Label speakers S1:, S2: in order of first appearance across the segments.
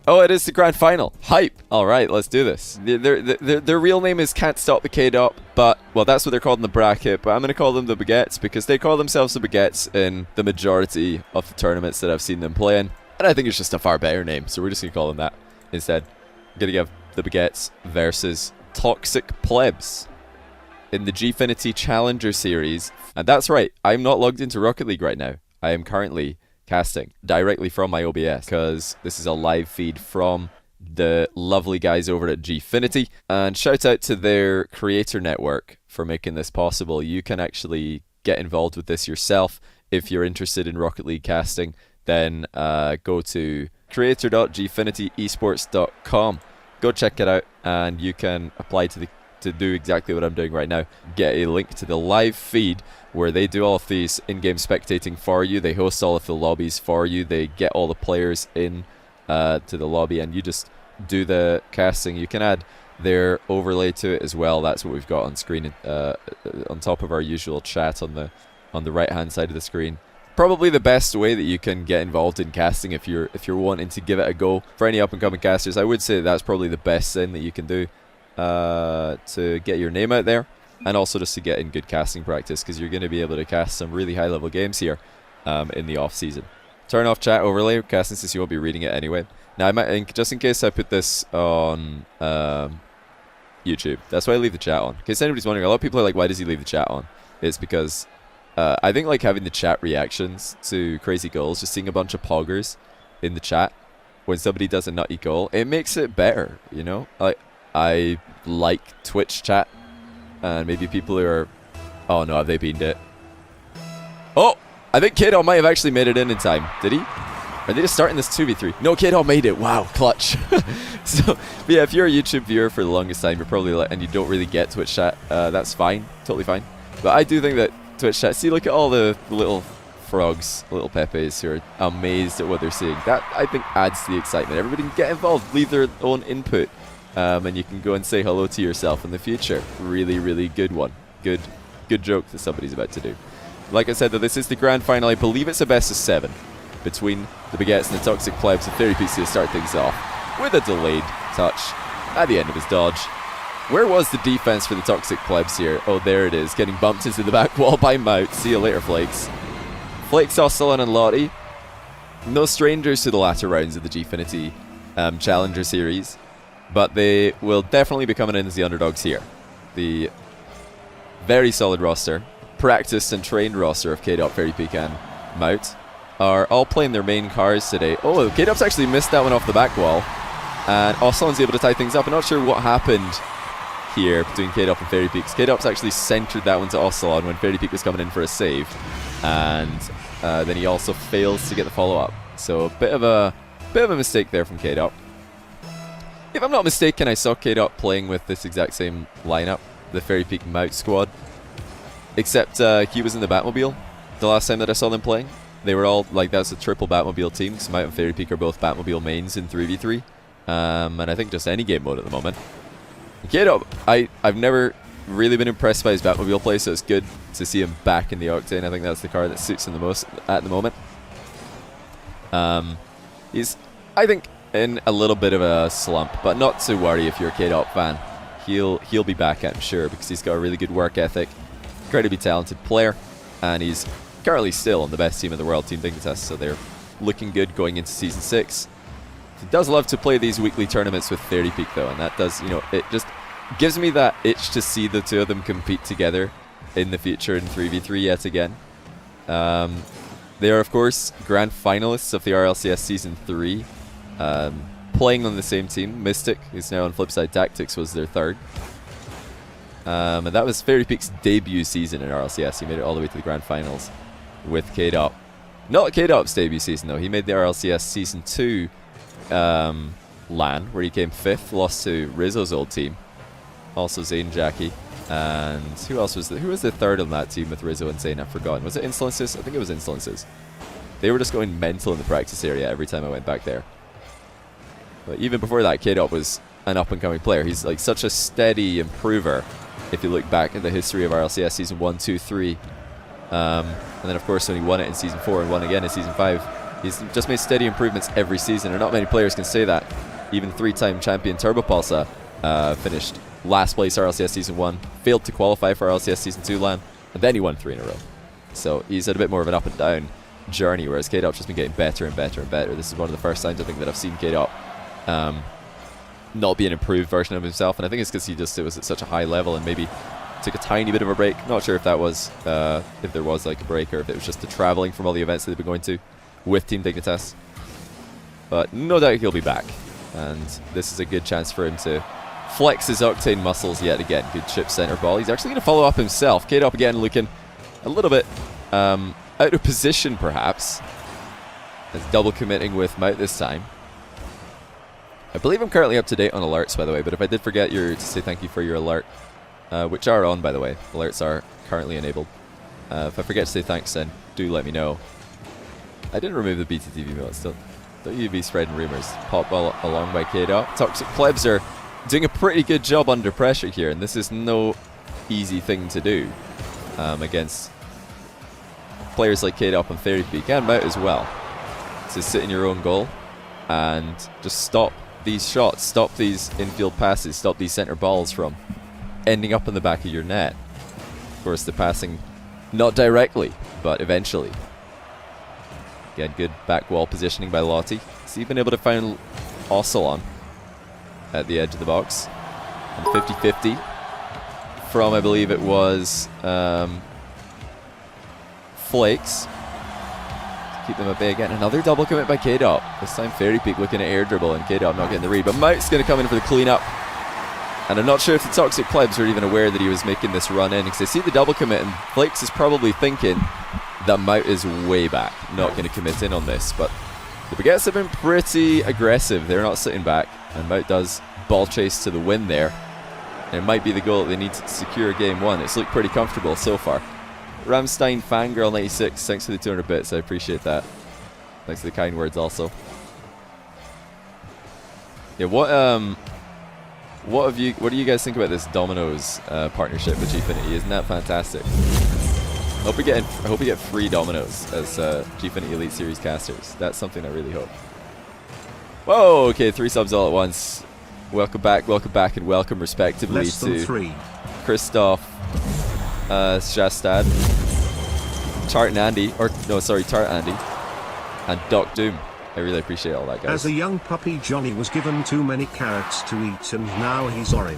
S1: Oh, it is the grand final. Hype. All right, let's do this. Their real name is Can't Stop the Kaydop, but, well, that's what they're called in the bracket, but I'm going to call them the Baguettes because they call themselves the Baguettes in the majority of the tournaments that I've seen them play in, and I think it's just a far better name, so we're just going to call them that instead. I'm going to give the Baguettes versus Toxic Plebs in the Gfinity Challenger Series, and that's right, I'm not logged into Rocket League right now. I am currently casting directly from my OBS because this is a live feed from the lovely guys over at Gfinity, and shout out to their creator network for making this possible. You can actually get involved with this yourself if you're interested in Rocket League casting. Then go to creator.gfinityesports.com, go check it out, and you can apply to do exactly what I'm doing right now. Get a link to the live feed where they do all of these in-game spectating for you. They host all of the lobbies for you. They get all the players in to the lobby, and you just do the casting. You can add their overlay to it as well. That's what we've got on screen on top of our usual chat on the right hand side of the screen. Probably the best way that you can get involved in casting if you're wanting to give it a go. For any up-and-coming casters, I would say that's probably the best thing that you can do to get your name out there, and also just to get in good casting practice, because you're going to be able to cast some really high level games here in the off season. Turn off chat overlay casting since you won't be reading it anyway. Now I might, just in case I put this on YouTube, that's why I leave the chat on. In case anybody's wondering, a lot of people are like, why does he leave the chat on? It's because I think like having the chat reactions to crazy goals, just seeing a bunch of poggers in the chat when somebody does a nutty goal, it makes it better, you know? Like, I like Twitch chat, and maybe people who are... Oh no, have they beamed it? Oh! I think Kaydop might have actually made it in time. Did he? Are they just starting this 2v3? No, Kaydop made it. Wow, clutch. So, but yeah, if you're a YouTube viewer for the longest time, you're probably and you don't really get Twitch chat, that's fine. Totally fine. But I do think that Twitch chat... See, look at all the little frogs, little Pepes who are amazed at what they're seeing. That, I think, adds to the excitement. Everybody can get involved, leave their own input. And you can go and say hello to yourself in the future. Really, really good one. Good joke that somebody's about to do. Like I said, though, this is the grand final. I believe it's a best of 7 between the Baguettes and the Toxic Plebs. And Fairy Peaks to start things off with a delayed touch at the end of his dodge. Where was the defense for the Toxic Plebs here? Oh, there it is. Getting bumped into the back wall by Mout. See you later, Flakes. Flakes, Oscillon, and Lauty. No strangers to the latter rounds of the Gfinity Challenger Series. But they will definitely be coming in as the underdogs here. The very solid roster, practiced and trained roster of Kaydop, Fairy Peak, and Mout are all playing their main cars today. Oh, Kaydop's actually missed that one off the back wall, and Oscillon's able to tie things up. I'm not sure what happened here between Kaydop and Fairy Peaks. Kaydop's actually centered that one to Oscillon when Fairy Peak was coming in for a save, and then he also fails to get the follow-up. So a bit of a mistake there from Kaydop. If I'm not mistaken, I saw Kaydop playing with this exact same lineup, the Fairy Peak Mout squad. Except he was in the Batmobile the last time that I saw them playing. They were all, like, that's a triple Batmobile team, because Mout and Fairy Peak are both Batmobile mains in 3v3. And I think just any game mode at the moment. Kaydop, I've never really been impressed by his Batmobile play, so it's good to see him back in the Octane. I think that's the car that suits him the most at the moment. He's, I think, in a little bit of a slump, but not to worry if you're a Kaydop fan. He'll be back, I'm sure, because he's got a really good work ethic, incredibly talented player, and he's currently still on the best team in the world, Team Dignitas, so they're looking good going into Season 6. He does love to play these weekly tournaments with Fairy Peak, though, and that does, you know, it just gives me that itch to see the two of them compete together in the future in 3v3 yet again. They are, of course, grand finalists of the RLCS Season 3. Playing on the same team. Mystic, who's now on Flipside Tactics, was their third. And that was Fairy Peak's debut season in RLCS. He made it all the way to the grand finals with Kaydop. Not Kaydop's debut season, though. He made the RLCS Season 2 LAN, where he came 5th, lost to Rizzo's old team. Also Zane Jackie. And who else was who was the third on that team with Rizzo and Zane? I've forgotten. Was it Insolences? I think it was Insolences. They were just going mental in the practice area every time I went back there. But even before that, Kaydop was an up-and-coming player. He's like such a steady improver if you look back at the history of RLCS Season 1, 2, 3. And then, of course, when he won it in Season 4 and won again in Season 5, He's just made steady improvements every season, and not many players can say that. Even 3-time champion Turbopulsa finished last place RLCS Season 1, failed to qualify for RLCS Season 2 LAN, and then he won 3 in a row. So he's had a bit more of an up and down journey, whereas Kaydop's just been getting better and better and better. This is one of the first times I think that I've seen Kaydop not be an improved version of himself, and I think it's because it was at such a high level and maybe took a tiny bit of a break. Not sure if that was, if there was like a break or if it was just the traveling from all the events that they've been going to with Team Dignitas. But no doubt he'll be back, and this is a good chance for him to flex his Octane muscles yet again. Good chip center ball. He's actually going to follow up himself. Kaydop again looking a little bit out of position perhaps. He's double committing with Mout this time. I believe I'm currently up to date on alerts, by the way, but if I did forget to say thank you for your alert, which are on, by the way. Alerts are currently enabled. If I forget to say thanks, then do let me know. I didn't remove the BTTV mode still. Don't you be spreading rumors. Pop ball along by Kaydop. Toxic Plebs are doing a pretty good job under pressure here, and this is no easy thing to do against players like Kaydop and Theory Peak, and Mout as well. To sit in your own goal and just stop these shots, stop these infield passes, stop these center balls from ending up in the back of your net. Of course, the passing not directly, but eventually. Again, good back wall positioning by Lauty. He's even able to find Oscillon at the edge of the box. And 50-50 from, I believe it was Flakes. Keep them at bay again. Another double commit by Kaydop. This time Fairy Peak looking at air dribble and Kaydop not getting the read. But Mout's going to come in for the cleanup. And I'm not sure if the Toxic Plebs are even aware that he was making this run in, because they see the double commit and Flakes is probably thinking that Mout is way back, not going to commit in on this. But the Baguettes have been pretty aggressive. They're not sitting back. And Mout does ball chase to the win there. And it might be the goal that they need to secure game 1. It's looked pretty comfortable so far. Ramstein Fangirl 96, thanks for the 200 bits, I appreciate that. Thanks for the kind words also. Yeah, what do you guys think about this Domino's partnership with Gfinity? Isn't that fantastic? I hope we get free Domino's as Gfinity Elite Series casters. That's something I really hope. Whoa, okay, 3 subs all at once. Welcome back, and welcome respectively to Christoph, Shastad, Tart Andy, and Doc Doom. I really appreciate all that, guys.
S2: As a young puppy, Johnny was given too many carrots to eat, and now he's orange.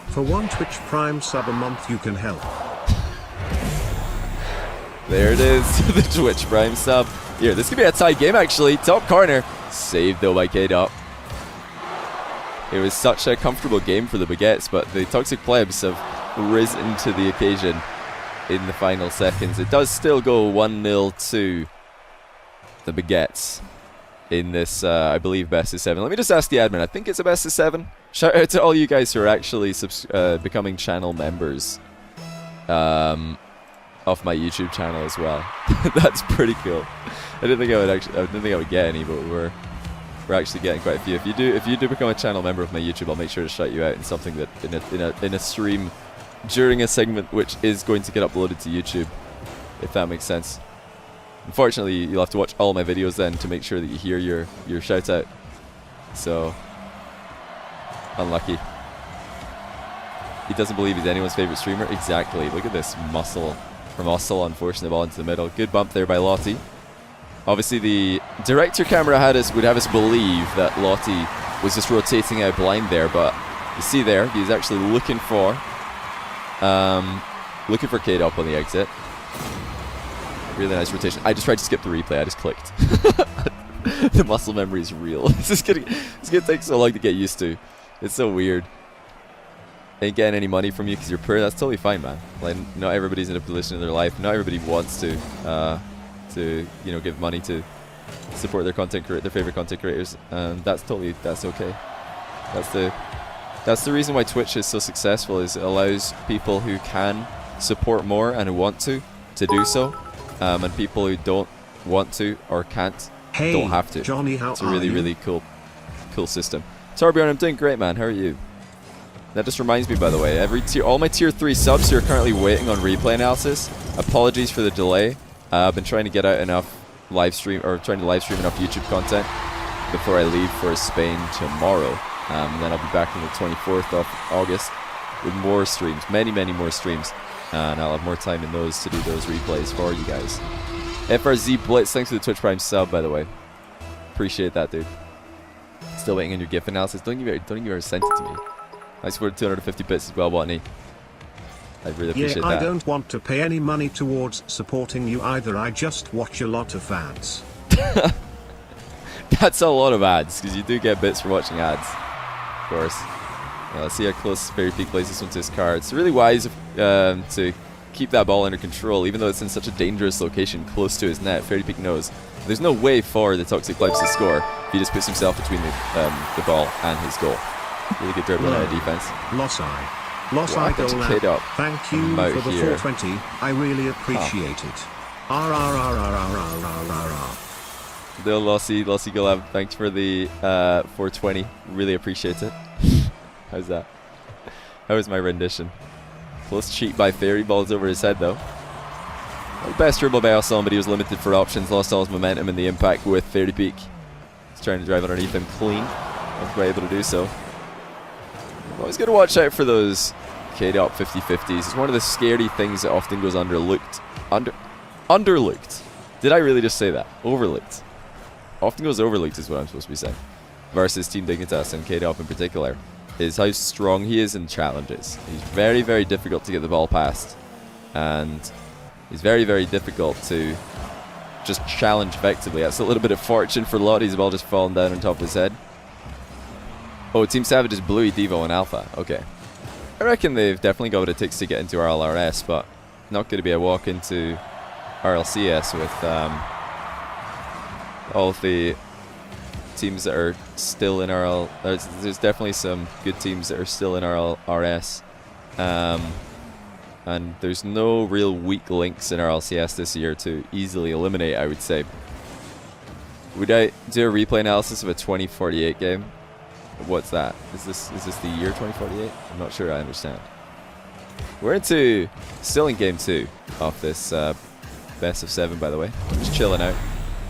S2: For 1 Twitch Prime sub a month, you can help.
S1: There it is, the Twitch Prime sub. Here, this could be a tight game, actually. Top corner. Saved, though, by Kaydop. It was such a comfortable game for the Baguettes, but the Toxic Plebs have risen to the occasion in the final seconds. It does still go 1-0 to the Baguettes in this, I believe, best of 7. Let me just ask the admin. I think it's a best of 7. Shout out to all you guys who are actually becoming channel members of my YouTube channel as well. That's pretty cool. I didn't think I would get any, but we're actually getting quite a few. If you do become a channel member of my YouTube, I'll make sure to shout you out in something that in a stream during a segment which is going to get uploaded to YouTube, if that makes sense. Unfortunately, you'll have to watch all my videos then to make sure that you hear your shout out. So unlucky. He doesn't believe he's anyone's favorite streamer. Exactly. Look at this muscle from Oscillon forcing the ball into the middle. Good bump there by Lauty. Obviously, the director camera would have us believe that Lauty was just rotating out blind there, but you see there, he's actually looking for Kaydop on the exit. Really nice rotation. I just tried to skip the replay. I just clicked. The muscle memory is real. It's gonna take so long to get used to. It's so weird. Ain't getting any money from you because you're poor. That's totally fine, man. Like, not everybody's in a position in their life. Not everybody wants to give money to support their favorite content creators, and that's okay. That's the reason why Twitch is so successful. Is it allows people who can support more and who want to do so, and people who don't want to or can't don't have to.
S2: Johnny,
S1: it's a really cool system. Torbjorn, I'm doing great, man. How are you? That just reminds me, by the way, all my tier 3 subs who are currently waiting on replay analysis, apologies for the delay. I've been trying to get out enough live stream or trying to live stream enough YouTube content before I leave for Spain tomorrow. Then I'll be back on the 24th of August with more streams, many more streams, and I'll have more time in those to do those replays for you guys. FRZ Blitz, thanks for the Twitch Prime sub, by the way. Appreciate that, dude. Still waiting on your GIF analysis. Don't you ever send it to me. I scored 250 bits as well, Watney. I really appreciate that.
S2: I don't want to pay any money towards supporting you either. I just watch a lot of ads.
S1: That's a lot of ads, because you do get bits for watching ads. Of course. Let's see how close Fairy Peak plays this one to his card. It's really wise to keep that ball under control, even though it's in such a dangerous location close to his net. Fairy Peak knows there's no way for the Toxic Plebs to score if he just puts himself between the ball and his goal. Really good dribbling out of defense.
S2: Loss I go now.
S1: Kaydop.
S2: Thank you for the 420. I really appreciate it.
S1: Little Lossy Golab, thanks for the 420. Really appreciate it. How's that? How was my rendition? Close cheat by Fairy, balls over his head though. Well, best dribble by Oscillon, but he was limited for options, lost all his momentum in the impact with Fairy Peak. He's trying to drive underneath him clean. Not quite able to do so. Always got to watch out for those Kaydop 50-50s. It's one of the scary things that often goes underlooked. Underlooked. Did I really just say that? Overlooked. Often goes overlooked is what I'm supposed to be saying. Versus Team Dignitas and Kaydop in particular, is how strong he is in challenges. He's very, very difficult to get the ball past. And he's very, very difficult to just challenge effectively. That's a little bit of fortune for Lauty's ball just falling down on top of his head. Oh, Team Savage is Bluey, Devo, and Alpha. Okay. I reckon they've definitely got what it takes to get into RLRS, but not going to be a walk into RLCS with all of the teams that are still in RL. There's definitely some good teams that are still in RLRS. And there's no real weak links in RLCS this year to easily eliminate, I would say. Would I do a replay analysis of a 2048 game? What's that? Is this the year 2048? I'm not sure I understand. We're still in game 2 of this best of 7, by the way. Just chilling out.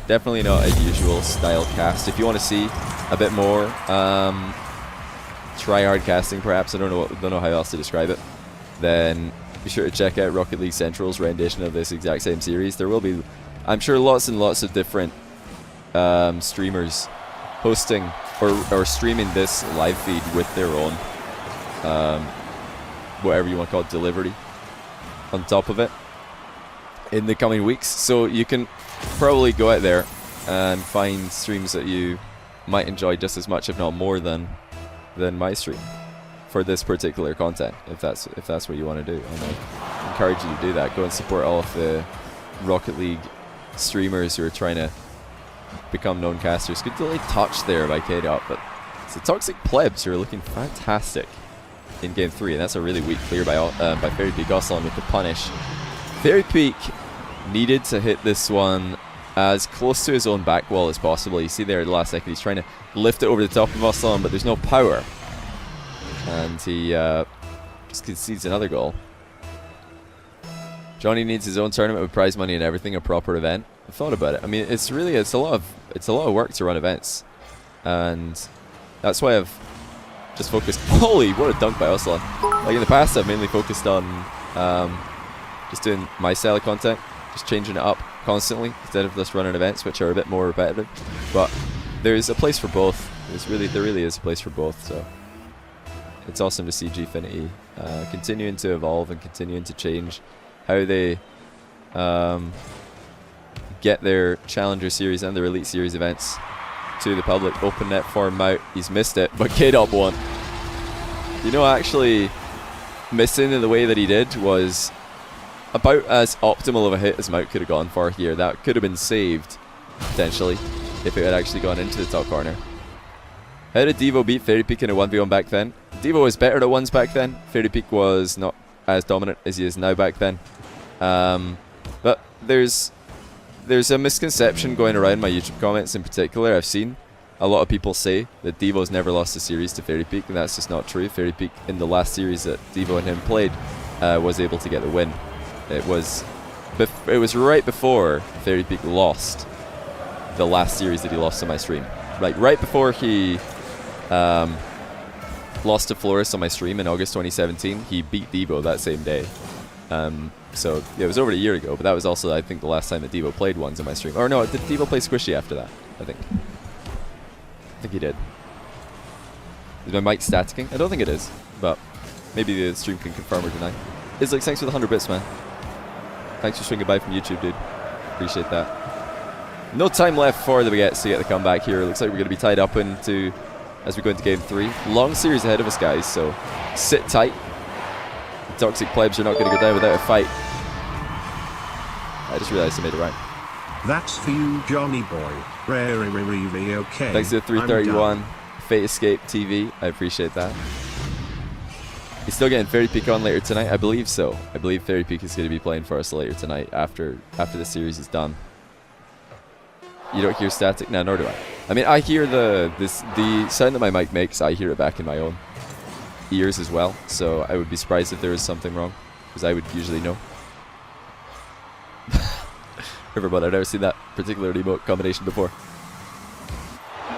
S1: Definitely not a usual style cast. If you want to see a bit more try-hard casting, perhaps, I don't know how else to describe it, then be sure to check out Rocket League Central's rendition of this exact same series. There will be, I'm sure, lots and lots of different streamers hosting or streaming this live feed with their own whatever you want to call it, delivery on top of it in the coming weeks. So you can probably go out there and find streams that you might enjoy just as much, if not more, than my stream for this particular content, if that's what you want to do. And I encourage you to do that. Go and support all of the Rocket League streamers who are trying to become known casters. Good delayed touch there by Kaydop, but it's the Toxic Plebs who are looking fantastic in game 3, and that's a really weak clear by Fairy Peak. Oscillon with the punish. Fairy Peak needed to hit this one as close to his own back wall as possible. You see there at the last second, he's trying to lift it over the top of Oscillon, but there's no power. And he just concedes another goal. Johnny needs his own tournament with prize money and everything, a proper event. I've thought about it. I mean, it's a lot of work to run events, and that's why I've just focused. Holy, what a dunk by Oscillon! Like in the past, I've mainly focused on just doing my style of content, just changing it up constantly instead of just running events, which are a bit more repetitive. But there's a place for both. There really is a place for both. So it's awesome to see Gfinity continuing to evolve and continuing to change how they get their Challenger Series and their Elite Series events to the public. Open net for Mout. He's missed it, but Kaydop won. You know, actually missing in the way that he did was about as optimal of a hit as Mout could have gone for here. That could have been saved, potentially, if it had actually gone into the top corner. How did Devo beat Fairy Peak in a 1v1 back then? Devo was better at ones back then. Fairy Peak was not as dominant as he is now back then. But there's a misconception going around my YouTube comments in particular. I've seen a lot of people say that Devo's never lost a series to Fairy Peak, and that's just not true. Fairy Peak, in the last series that Devo and him played, was able to get the win. It was right before Fairy Peak lost the last series that he lost on my stream. Like right before he lost to Flores on my stream in August 2017, he beat Devo that same day. So yeah, it was over a year ago, but that was also, I think, the last time that Devo played ones on my stream. Or no, did Devo play Squishy after that? I think he did. Is my mic staticking? I don't think it is, but maybe the stream can confirm or deny. Islix, thanks for the 100 bits, man. Thanks for swinging by from YouTube, dude. Appreciate that. No time left for the Baguettes to get the comeback here. Looks like we're going to be tied up into as we go into game 3. Long series ahead of us, guys, so sit tight. The toxic plebs are not going to go down without a fight. I just realized I made it right.
S2: That's for you, Johnny boy. Really okay.
S1: Thanks to the 331 Fate Escape TV. I appreciate that. He's still getting Fairy Peak on later tonight. I believe so. I believe Fairy Peak is going to be playing for us later tonight after the series is done. You don't hear static? No, nor do I. I mean, I hear the sound that my mic makes. I hear it back in my own ears as well. So I would be surprised if there was something wrong, because I would usually know. Riverbud, I've never seen that particular emote combination before.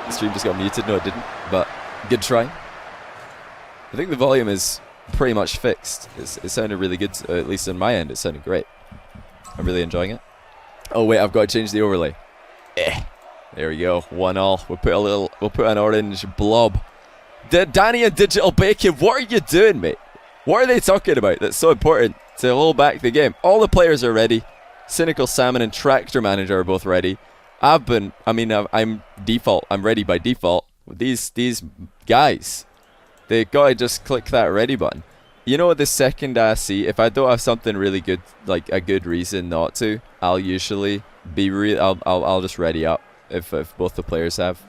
S1: The stream just got muted. No, it didn't. But good try. I think the volume is pretty much fixed. It sounded really good, at least on my end. It sounded great. I'm really enjoying it. Oh wait, I've got to change the overlay. There we go. 1-all. We'll put an orange blob. Danny and Digital Bacon, what are you doing, mate? What are they talking about that's so important to hold back the game? All the players are ready. Cynical Salmon and Tractor Manager are both ready. I'm default. I'm ready by default. These guys, they gotta just click that ready button. You know what, the second I see, if I don't have something really good, like a good reason not to, I'll usually be I'll just ready up if both the players have.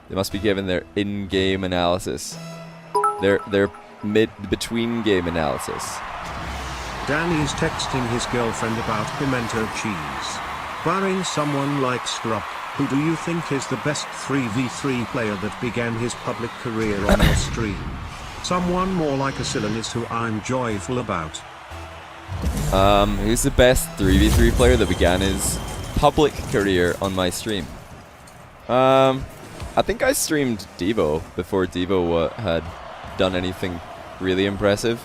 S1: They must be given their in-game analysis. Their between game analysis.
S2: Danny's texting his girlfriend about pimento cheese. Barring someone like Scrub, who do you think is the best 3v3 player that began his public career on your stream? Someone more like Oscillon is who I'm joyful about.
S1: Who's the best 3v3 player that began his public career on my stream? I think I streamed Devo before Devo had done anything really impressive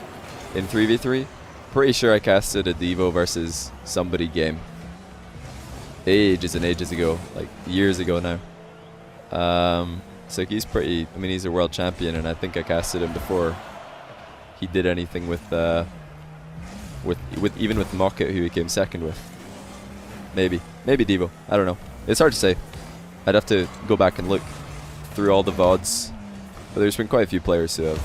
S1: in 3v3. Pretty sure I casted a Devo versus somebody game ages and ages ago, like years ago now. So he's pretty, I mean, he's a world champion, and I think I casted him before he did anything with even with Mocket, who he came second with. Maybe Devo. I don't know. It's hard to say. I'd have to go back and look through all the VODs. But there's been quite a few players who have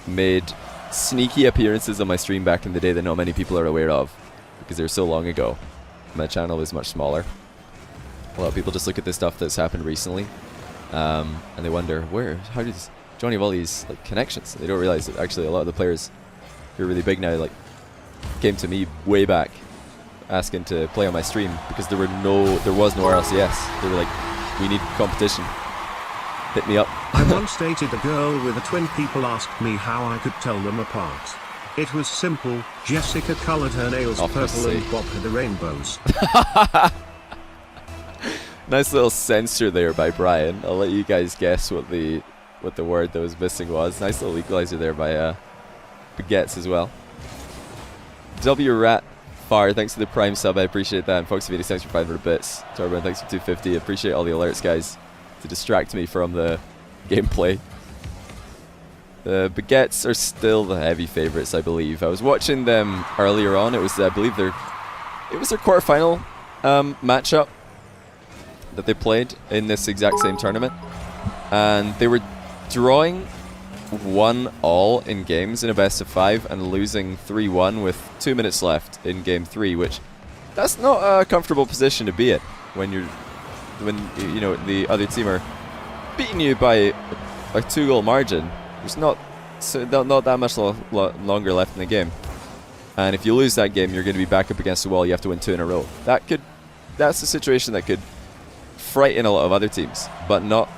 S1: made sneaky appearances on my stream back in the day that not many people are aware of, because they're so long ago. My channel is much smaller. A lot of people just look at the stuff that's happened recently, and they wonder, how does Johnny have all these like connections? They don't realize that actually a lot of the players who are really big now, like, came to me way back asking to play on my stream because there was no RLCS. They were like, we need competition. Hit me up.
S2: I once dated a girl with a twin. People asked me how I could tell them apart. It was simple. Jessica colored her nails purple and Bob had the rainbows.
S1: Nice little censor there by Brian. I'll let you guys guess what the word that was missing was. Nice little equalizer there by Baguettes as well. W Rat Fire, thanks for the Prime sub. I appreciate that. And Fox Vita, thanks for 500 bits. Turbo, thanks for 250. I appreciate all the alerts, guys, to distract me from the gameplay. The Baguettes are still the heavy favorites, I believe. I was watching them earlier on. It was, I believe, their quarterfinal matchup that they played in this exact same tournament, and they were drawing 1-all in games in a best of 5 and losing 3-1 with 2 minutes left in game 3, which that's not a comfortable position to be in when you know the other team are beating you by a 2-goal margin. There's not that much longer left in the game, and if you lose that game, you're going to be back up against the wall. You have to win 2 in a row. That's a situation that could frighten a lot of other teams, but not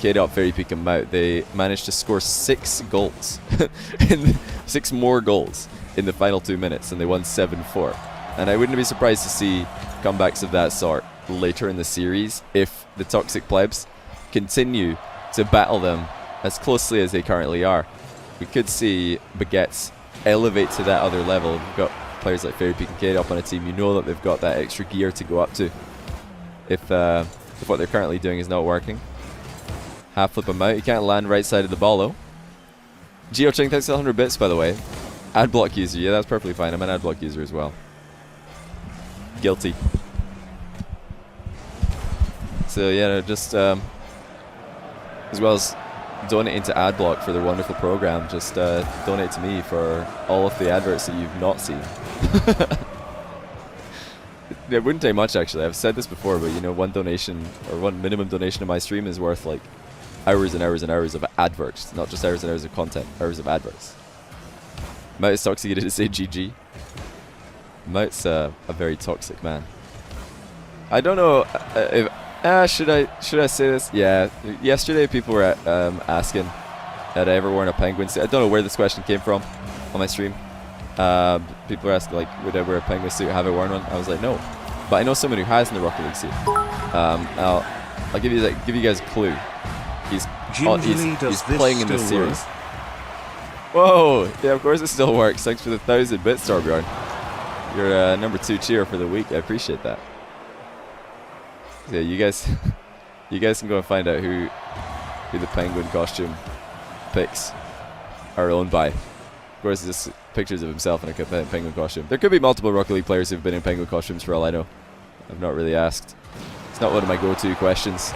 S1: Kaydop, Fairy Peak and Mout. They managed to score 6 goals, 6 more goals in the final 2 minutes, and they won 7-4. And I wouldn't be surprised to see comebacks of that sort later in the series if the Toxic Plebs continue to battle them as closely as they currently are. We could see Baguettes elevate to that other level. We've got players like Fairy Peak and Kaydop on a team. You know that they've got that extra gear to go up to if what they're currently doing is not working. Half flip him out. He can't land right side of the ball though. GeoChing, thanks for 100 bits by the way. Ad block user, yeah, that's perfectly fine. I'm an ad block user as well. Guilty. So yeah, no, just as well as donating to Adblock for their wonderful program, just donate to me for all of the adverts that you've not seen. It wouldn't take much actually. I've said this before, but you know, one donation or one minimum donation to my stream is worth like hours and hours and hours of adverts, not just hours and hours of content, hours of adverts. Mout is toxic, he didn't say GG. Mout's a very toxic man. I don't know if should I say this? Yeah, yesterday people were asking had I ever worn a penguin suit. I don't know where this question came from on my stream. People were asking like, would I wear a penguin suit? Have I worn one? I was like, no. But I know someone who has in the Rocket League suit. I'll give you guys a clue. He's playing in this series. Whoa! Yeah, of course it still works. Thanks for the 1,000 bits, Torbjorn. You're number 2 cheer for the week. I appreciate that. Yeah, you guys can go and find out who the penguin costume pics are owned by. Of course, it's just pictures of himself in a penguin costume. There could be multiple Rocket League players who've been in penguin costumes for all I know. I've not really asked. It's not one of my go-to questions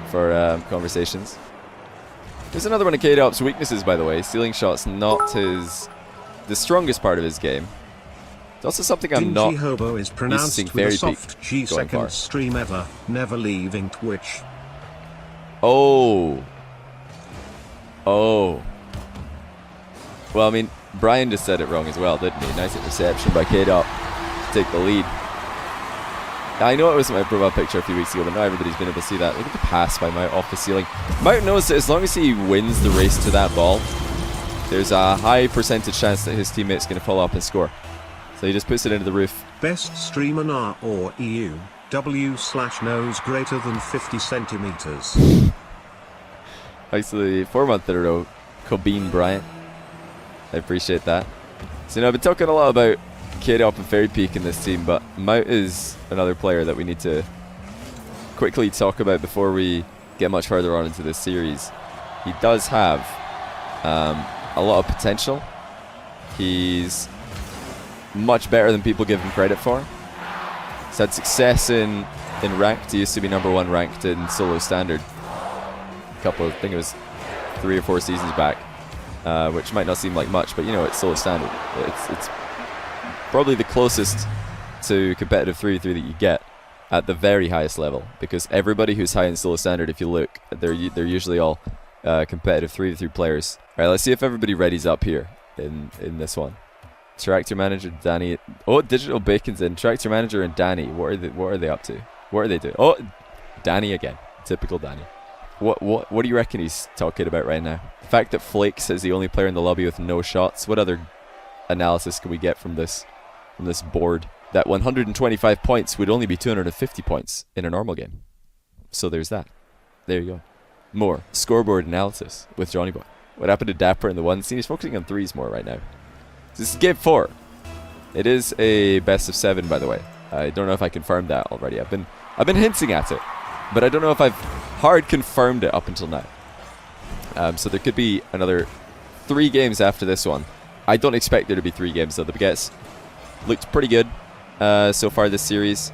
S1: for conversations. There's another one of Kaydop's weaknesses, by the way. Stealing shots, not the strongest part of his game. It's also something I'm not
S2: Hobo is pronounced
S1: used to
S2: with
S1: seeing
S2: a soft G second
S1: far.
S2: stream ever, never leaving Twitch.
S1: Oh. Well, I mean, Brian just said it wrong as well, didn't he? Nice interception by Kaydop to take the lead. I know it was my profile picture a few weeks ago, but not everybody's been able to see that. Look at the pass by Mout off the ceiling. Mout knows that as long as he wins the race to that ball, there's a high percentage chance that his teammate's going to follow up and score. So he just puts it into the roof.
S2: Best streamer R or EU, W/nose greater than 50 centimeters.
S1: Thanks to the 4-month in a row, Cobean Bryant. I appreciate that. So, you know, I've been talking a lot about Kaydop and Fairy Peak in this team, but Mout is another player that we need to quickly talk about before we get much further on into this series. He does have a lot of potential. He's much better than people give him credit for. He's had success in ranked. He used to be #1 ranked in solo standard. I think it was 3 or 4 seasons back, which might not seem like much, but you know, it's solo standard. It's probably the closest to competitive 3v3 that you get at the very highest level, because everybody who's high in solo standard, if you look, they're usually all competitive 3v3 players. All right, let's see if everybody readies up here in this one. Tractor Manager, Danny. Oh, Digital Bacon's in. Tractor Manager and Danny. What are they up to? What are they doing? Oh, Danny again. Typical Danny. What do you reckon he's talking about right now? The fact that Flakes is the only player in the lobby with no shots. What other analysis can we get from this board? That 125 points would only be 250 points in a normal game. So there's that. There you go. More scoreboard analysis with Johnny Boy. What happened to Dapper in the 1 scene? He's focusing on 3s more right now. This is game 4. It is a best of 7, by the way. I don't know if I confirmed that already. I've been hinting at it, but I don't know if I've hard confirmed it up until now. So there could be another 3 games after this one. I don't expect there to be 3 games though. The Baguettes looked pretty good so far this series,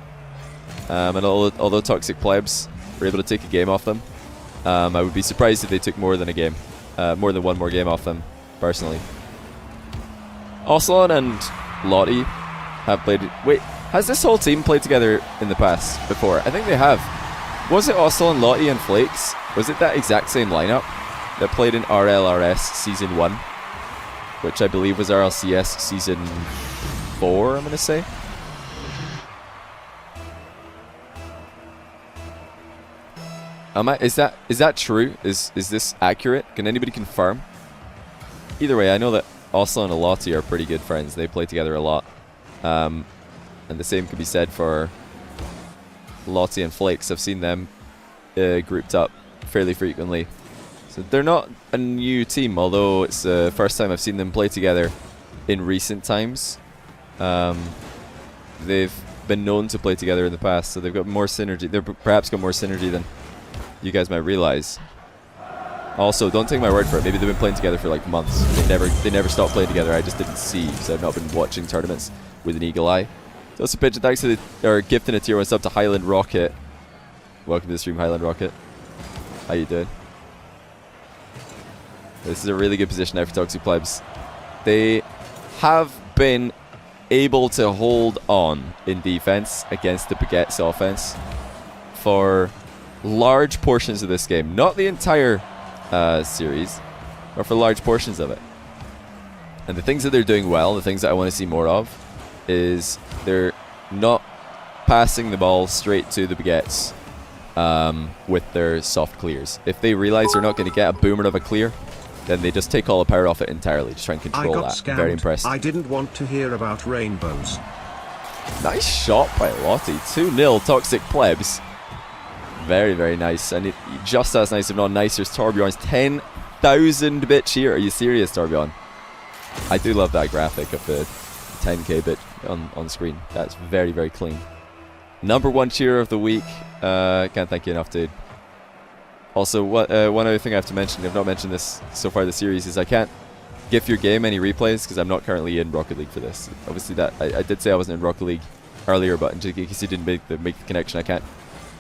S1: and although Toxic Plebs were able to take a game off them, I would be surprised if they took more than one more game off them, personally. Oscillon and Lauty have played. Wait, has this whole team played together in the past before? I think they have. Was it Oscillon, Lauty, and Flakes? Was it that exact same lineup that played in RLRS Season 1? Which I believe was RLCS Season 4, I'm going to say. Is that true? Is this accurate? Can anybody confirm? Either way, I know that Oscillon and Lauty are pretty good friends. They play together a lot. And the same could be said for Lauty and Flakes. I've seen them grouped up fairly frequently. So they're not a new team, although it's the first time I've seen them play together in recent times. They've been known to play together in the past, so they've got more synergy. They've perhaps got more synergy than you guys might realize. Also, don't take my word for it. Maybe they've been playing together for like months. They never stopped playing together. I just didn't see, because I've not been watching tournaments with an eagle eye. Also, pigeon, thanks to gifting a tier 1 sub to Highland Rocket. Welcome to the stream, Highland Rocket. How you doing? This is a really good position now for Toxic Plebs. They have been able to hold on in defense against the Baguette's offense for large portions of this game. Not the entire series, but for large portions of it. And the things that they're doing well, the things that I want to see more of, is they're not passing the ball straight to the Baguettes with their soft clears. If they realize they're not going to get a boomer of a clear, then they just take all the power off it entirely. Just try and control that.
S2: Scammed.
S1: Very impressed.
S2: I didn't want to hear about rainbows.
S1: Nice shot by Lauty. 2-0 Toxic Plebs. Very, very nice. And just as nice, if not nicer, as Torbjorn's 10,000 bit cheer. Are you serious, Torbjorn? I do love that graphic of the 10k bit on screen. That's very, very clean. Number 1 cheer of the week. Can't thank you enough, dude. Also, one other thing I have to mention, I've not mentioned this so far this series, is I can't give your game any replays because I'm not currently in Rocket League for this. Obviously, that I did say I wasn't in Rocket League earlier, but in case you didn't make the connection, I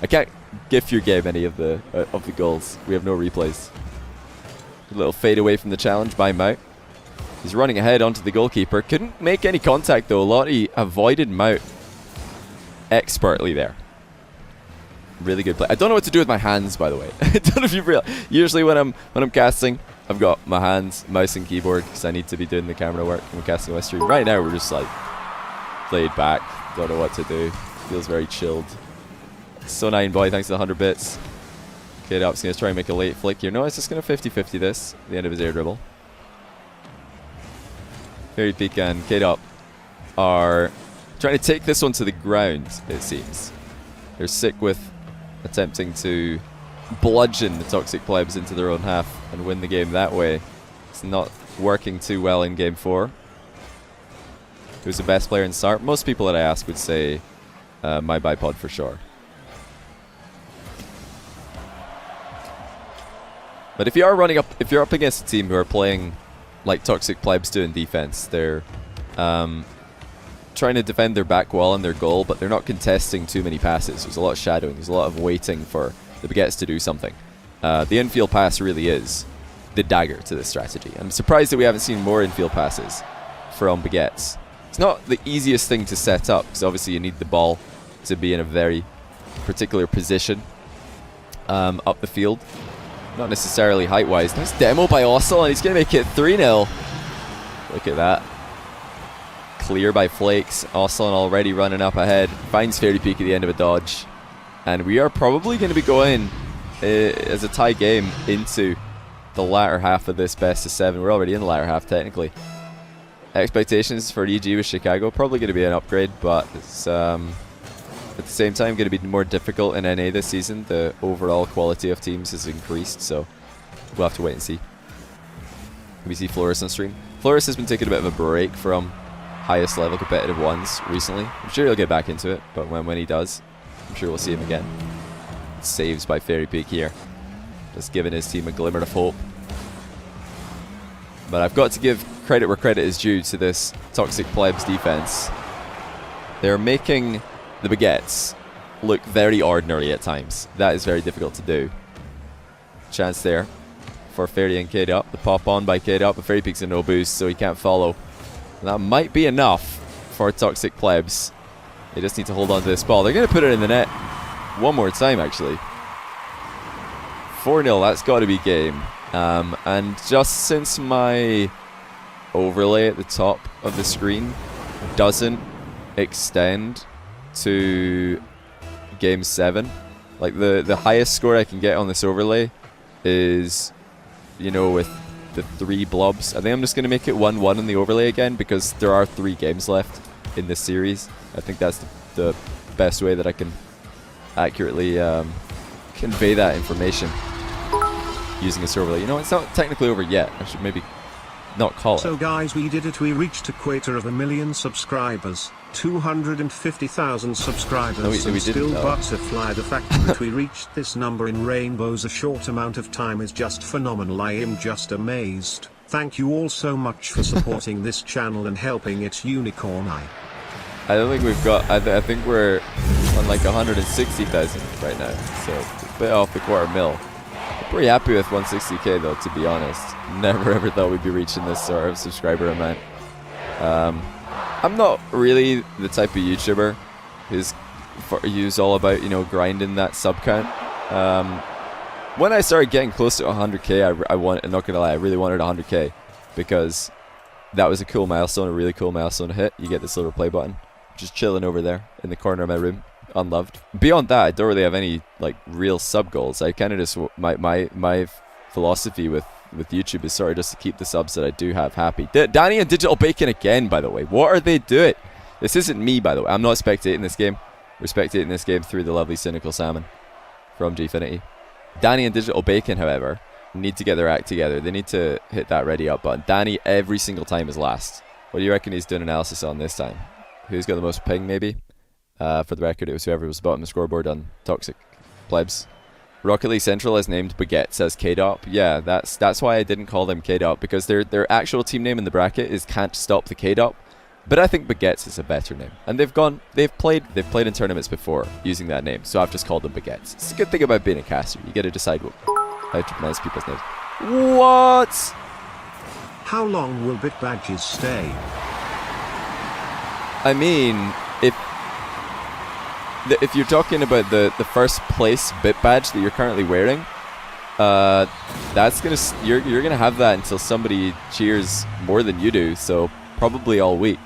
S1: can't give your game any of the goals. We have no replays. A little fade away from the challenge by Mout. He's running ahead onto the goalkeeper. Couldn't make any contact though. Lauty avoided Mout expertly there. Really good play. I don't know what to do with my hands, by the way. I don't know if you've realized. Usually when I'm casting, I've got my hands, mouse and keyboard, because I need to be doing the camera work when I'm casting my stream. Right now we're just like laid back, don't know what to do. Feels very chilled. So 9 boy, thanks to the 100 bits. Kaydop's going to try and make a late flick here. No, it's just going to 50-50 this at the end of his air dribble. Fairy Peak and Kaydop are trying to take this one to the ground, it seems. They're sick with attempting to bludgeon the Toxic Plebs into their own half and win the game that way. It's not working too well in Game 4. Who's the best player in SARP? Most people that I ask would say my bipod for sure. But if you're up against a team who are playing like Toxic Plebs do in defense, they're trying to defend their back wall and their goal, but they're not contesting too many passes. There's a lot of shadowing. There's a lot of waiting for the Baguettes to do something. The infield pass really is the dagger to this strategy. I'm surprised that we haven't seen more infield passes from Baguettes. It's not the easiest thing to set up, because obviously you need the ball to be in a very particular position up the field. Not necessarily height-wise. Nice demo by Oscillon, and he's going to make it 3-0. Look at that. Clear by Flakes. Oscillon already running up ahead. Finds Fairy Peak at the end of a dodge. And we are probably going to be going as a tie game into the latter half of this best of 7. We're already in the latter half, technically. Expectations for EG with Chicago, probably going to be an upgrade, but it's at the same time going to be more difficult in NA this season. The overall quality of teams has increased, so we'll have to wait and see. Can we see Floris on stream? Floris has been taking a bit of a break from highest level competitive ones recently. I'm sure he'll get back into it, but when he does, I'm sure we'll see him again. Saves by Fairy Peak here, just giving his team a glimmer of hope. But I've got to give credit where credit is due to this Toxic Plebs defense. They're making the Baguettes look very ordinary at times. That is very difficult to do. Chance there for Fairy and Kaydop. The pop on by Kaydop, but Fairy Peak's a no boost, so he can't follow. And that might be enough for Toxic Plebs. They just need to hold on to this ball. They're going to put it in the net one more time, actually. 4-0, that's got to be game. And just since my overlay at the top of the screen doesn't extend to Game 7, like the highest score I can get on this overlay is, you know, with the 3 blobs. I think I'm just going to make it 1-1 in the overlay again, because there are 3 games left in this series. I think that's the best way that I can accurately convey that information using a server. You know, it's not technically over yet. I should maybe not call it.
S2: So guys, we did it. We reached a quota of 1 million subscribers, 250,000 subscribers,
S1: No, we
S2: and still
S1: didn't,
S2: butterfly. The fact that we reached this number in rainbows a short amount of time is just phenomenal. I am just amazed. Thank you all so much for supporting this channel and helping its unicorn. I
S1: don't think we've got. I think we're on like 160,000 right now, so a bit off the quarter mil. I'm pretty happy with 160k though, to be honest. Never ever thought we'd be reaching this sort of subscriber amount. I'm not really the type of YouTuber who's all about, you know, grinding that sub count. When I started getting close to 100k, I'm not gonna lie, I really wanted 100k because that was a cool milestone, a really cool milestone to hit. You get this little play button, just chilling over there in the corner of my room, unloved. Beyond that, I don't really have any like real sub goals. I kind of just my philosophy with YouTube is sort of just to keep the subs that I do have happy. Danny and Digital Bacon again, by the way. What are they doing? This isn't me, by the way. I'm not spectating this game. We're spectating this game through the lovely Cynical Salmon from Gfinity. Danny and Digital Bacon, however, need to get their act together. They need to hit that ready up button. Danny every single time is last. What do you reckon he's doing analysis on this time? Who's got the most ping, maybe? For the record, it was whoever was bottom of the scoreboard on Toxic Plebs. Rocket League Central has named Baguettes as Kaydop. Yeah, that's why I didn't call them Kaydop, because their actual team name in the bracket is Can't Stop the Kaydop. But I think Baguettes is a better name, and they've played in tournaments before using that name, so I've just called them Baguettes. It's a good thing about being a caster. You got to decide how to pronounce people's names. What?
S2: How long will bit badges stay?
S1: I mean, if you're talking about the first place bit badge that you're currently wearing, that's you're gonna have that until somebody cheers more than you do. So probably all week.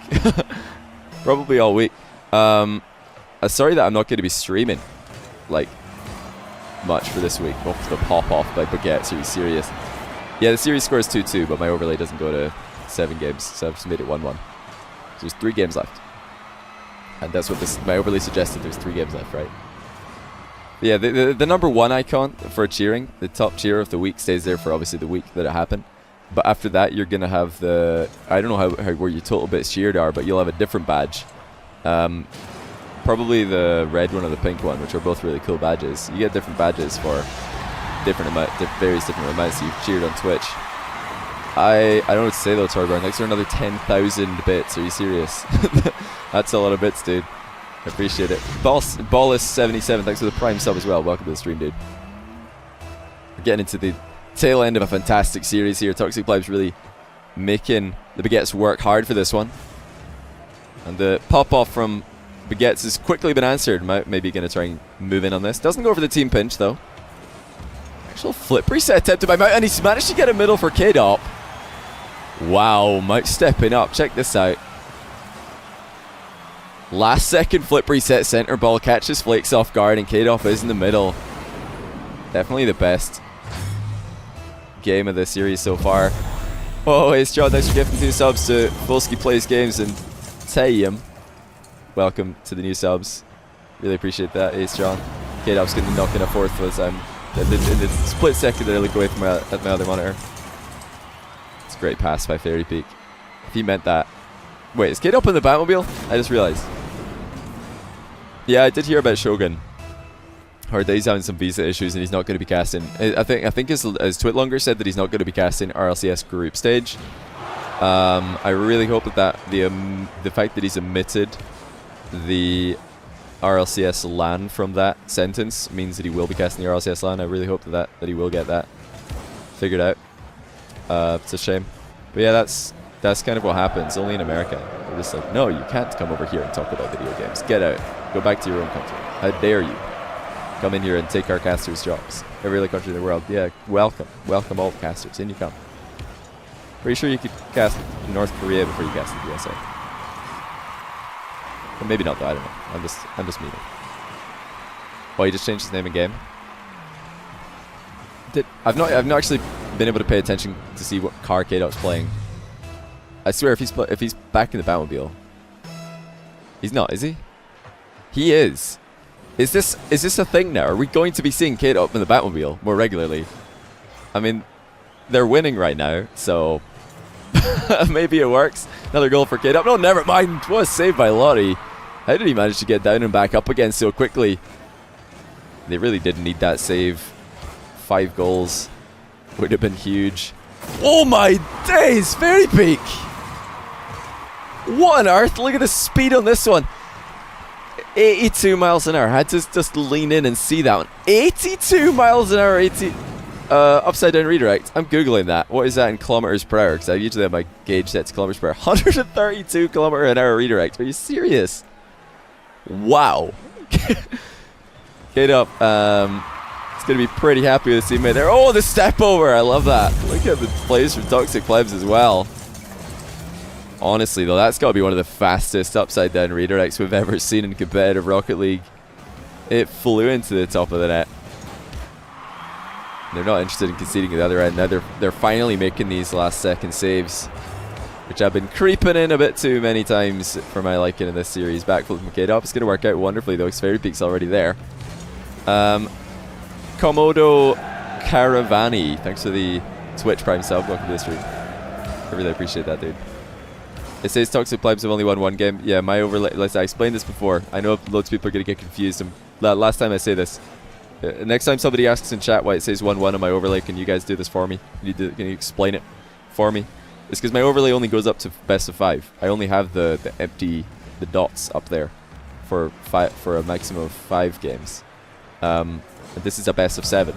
S1: Probably all week. Sorry that I'm not going to be streaming like much for this week. Off the pop off by Baguettes. Are you serious? Yeah, the series score is 2-2, but my overlay doesn't go to 7 games, so I've just made it 1-1. So there's 3 games left. And that's what my overlay suggested. There's 3 games left, right? Yeah, the number 1 icon for cheering, the top cheer of the week, stays there for obviously the week that it happened. But after that, you're going to have I don't know where your total bits cheered are, but you'll have a different badge. Probably the red one or the pink one, which are both really cool badges. You get different badges for various different amounts that you've cheered on Twitch. I don't know what to say though, Torborn. Next are another 10,000 bits. Are you serious? That's a lot of bits, dude. I appreciate it. Ballis77, thanks for the prime sub as well. Welcome to the stream, dude. We're getting into the tail end of a fantastic series here. Toxic Plebs really making the Baguettes work hard for this one. And the pop-off from Baguettes has quickly been answered. Maybe going to try and move in on this. Doesn't go for the team pinch, though. Actual flip reset attempted by Mout, and he's managed to get a middle for Kaydop. Wow, Mout stepping up. Check this out. Last second flip reset center ball catches Flakes off guard, and Kaydop is in the middle. Definitely the best game of the series so far. Oh, it's John. Thanks for gifting 2 subs to Volsky Plays Games and Tayum. Welcome to the new subs. Really appreciate that, Ace John. Kaydop's going to knock in a 4th for the time. In the split second that I look away from at my other monitor. It's a great pass by Fairy Peak. If he meant that. Wait, is Kaydop in the Batmobile? I just realized. Yeah, I did hear about Shogun. Heard that he's having some visa issues and he's not going to be casting. I think his Twitlonger said that he's not going to be casting RLCS group stage. I really hope that the fact that he's omitted the RLCS LAN from that sentence means that he will be casting the RLCS LAN. I really hope that he will get that figured out. It's a shame, but yeah, that's kind of what happens. Only in America, they're just like, no, you can't come over here and talk about video games. Get out. Go back to your own country. How dare you come in here and take our casters' jobs? Every other country in the world, yeah, welcome all the casters. In you come. Pretty sure you could cast North Korea before you cast the USA. Or maybe not though, I don't know. I'm just memeing. Oh, he just changed his name in game. I've not actually been able to pay attention to see what car Kaydop's playing. I swear if he's back in the Batmobile. He's not, is he? He is. Is this a thing now? Are we going to be seeing Kaydop in the Batmobile more regularly? I mean, they're winning right now, so maybe it works. Another goal for Kaydop. No, never mind. What a save by Lauty. How did he manage to get down and back up again so quickly? They really didn't need that save. 5 goals would have been huge. Oh my days, Fairy Peak! What on earth? Look at the speed on this one. 82 miles an hour. I had to just lean in and see that one. 82 miles an hour, upside down redirect. I'm Googling that. What is that in kilometers per hour? Because I usually have my gauge set to kilometers per hour. 132 kilometer an hour redirect. Are you serious? Wow. Kaydop, it's going to be pretty happy with his teammate there. Oh, the step over. I love that. Look at the plays from Toxic Plebs as well. Honestly, though, that's got to be one of the fastest upside down redirects we've ever seen in competitive Rocket League. It flew into the top of the net. They're not interested in conceding at the other end. Now they're finally making these last second saves, which I've been creeping in a bit too many times for my liking in this series. Backflip from Kaydop. It's going to work out wonderfully, though, because Fairy Peak's already there. Komodo Caravani, thanks for the Twitch Prime sub. Welcome to the stream. I really appreciate that, dude. It says Toxic Plebs have only won 1 game. Yeah, my overlay. I explained this before. I know loads of people are going to get confused. Last time I say this. Next time somebody asks in chat why it says 1-1 on my overlay, can you guys do this for me? Can you explain it for me? It's because my overlay only goes up to best of 5. I only have the dots up there for a maximum of 5 games. And this is a best of 7.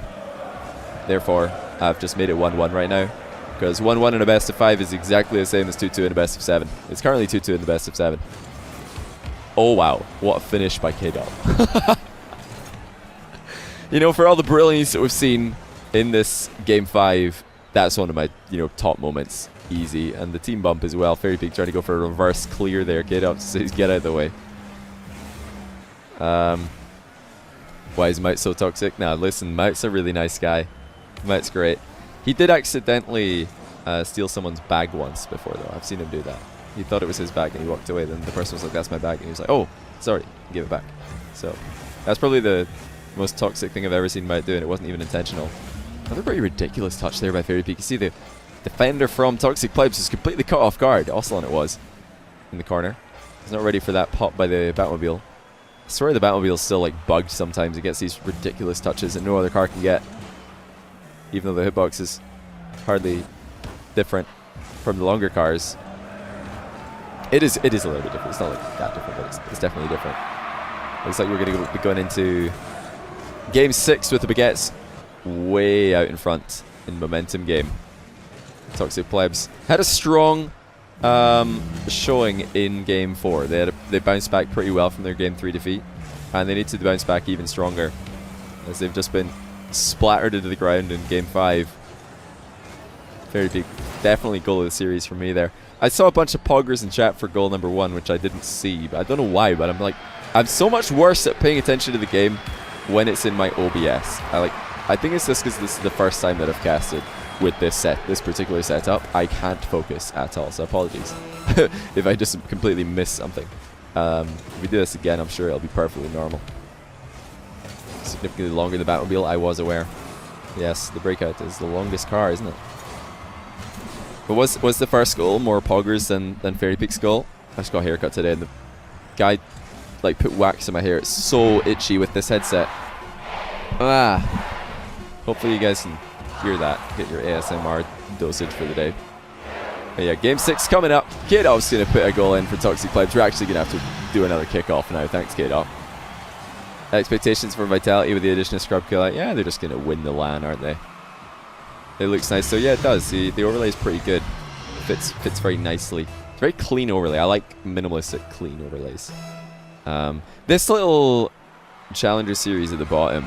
S1: Therefore, I've just made it 1-1 right now. Because 1-1 in a best of 5 is exactly the same as 2-2 in a best of 7. It's currently 2-2 in the best of 7. Oh wow, what a finish by Kaydop. You know, for all the brilliance that we've seen in this game 5, that's one of my, top moments. Easy. And the team bump as well. Fairy Peak trying to go for a reverse clear there. Kaydop says get out of the way. Why is Mout so toxic? Nah, listen, Mout's a really nice guy. Mout's great. He did accidentally steal someone's bag once before, though. I've seen him do that. He thought it was his bag and he walked away. Then the person was like, that's my bag. And he was like, oh, sorry. Give it back. So that's probably the most toxic thing I've ever seen Mout do, and it wasn't even intentional. Another pretty ridiculous touch there by Fairy Peak. You see the defender from Toxic Plebs is completely caught off guard. Oscillon it was. In the corner. He's not ready for that pop by the Batmobile. I swear the Batmobile's still like bugged sometimes. It gets these ridiculous touches that no other car can get. Even though the hitbox is hardly different from the longer cars. It is a little bit different. It's not like that different, but it's definitely different. Looks like we're going to be going into Game 6 with the Baguettes way out in front in momentum game. Toxic Plebs had a strong showing in Game 4. They bounced back pretty well from their Game 3 defeat, and they need to bounce back even stronger, as they've just been splattered into the ground in Game 5. Very big, definitely goal of the series for me there. I saw a bunch of poggers in chat for goal number 1, which I didn't see, but I don't know why, but I'm so much worse at paying attention to the game when it's in my OBS. I think it's just because this is the first time that I've casted with this particular setup. I can't focus at all, so apologies if I just completely miss something. If we do this again, I'm sure it'll be perfectly normal. Significantly longer than the Batmobile, I was aware. Yes, the Breakout is the longest car, isn't it? But was the first goal more poggers than Fairy Peak's goal? I just got a haircut today, and the guy put wax in my hair. It's so itchy with this headset. Hopefully you guys can hear that. Get your ASMR dosage for the day. But yeah, Game 6 coming up. Kaydop's going to put a goal in for Toxic Plebs. We're actually going to have to do another kickoff now. Thanks, Kaydop. Expectations for Vitality with the addition of Scrub Kill. Yeah, they're just going to win the LAN, aren't they? It looks nice. So yeah, it does. The overlay is pretty good. It fits very nicely. It's very clean overlay. I like minimalistic, clean overlays. This little Challenger series at the bottom,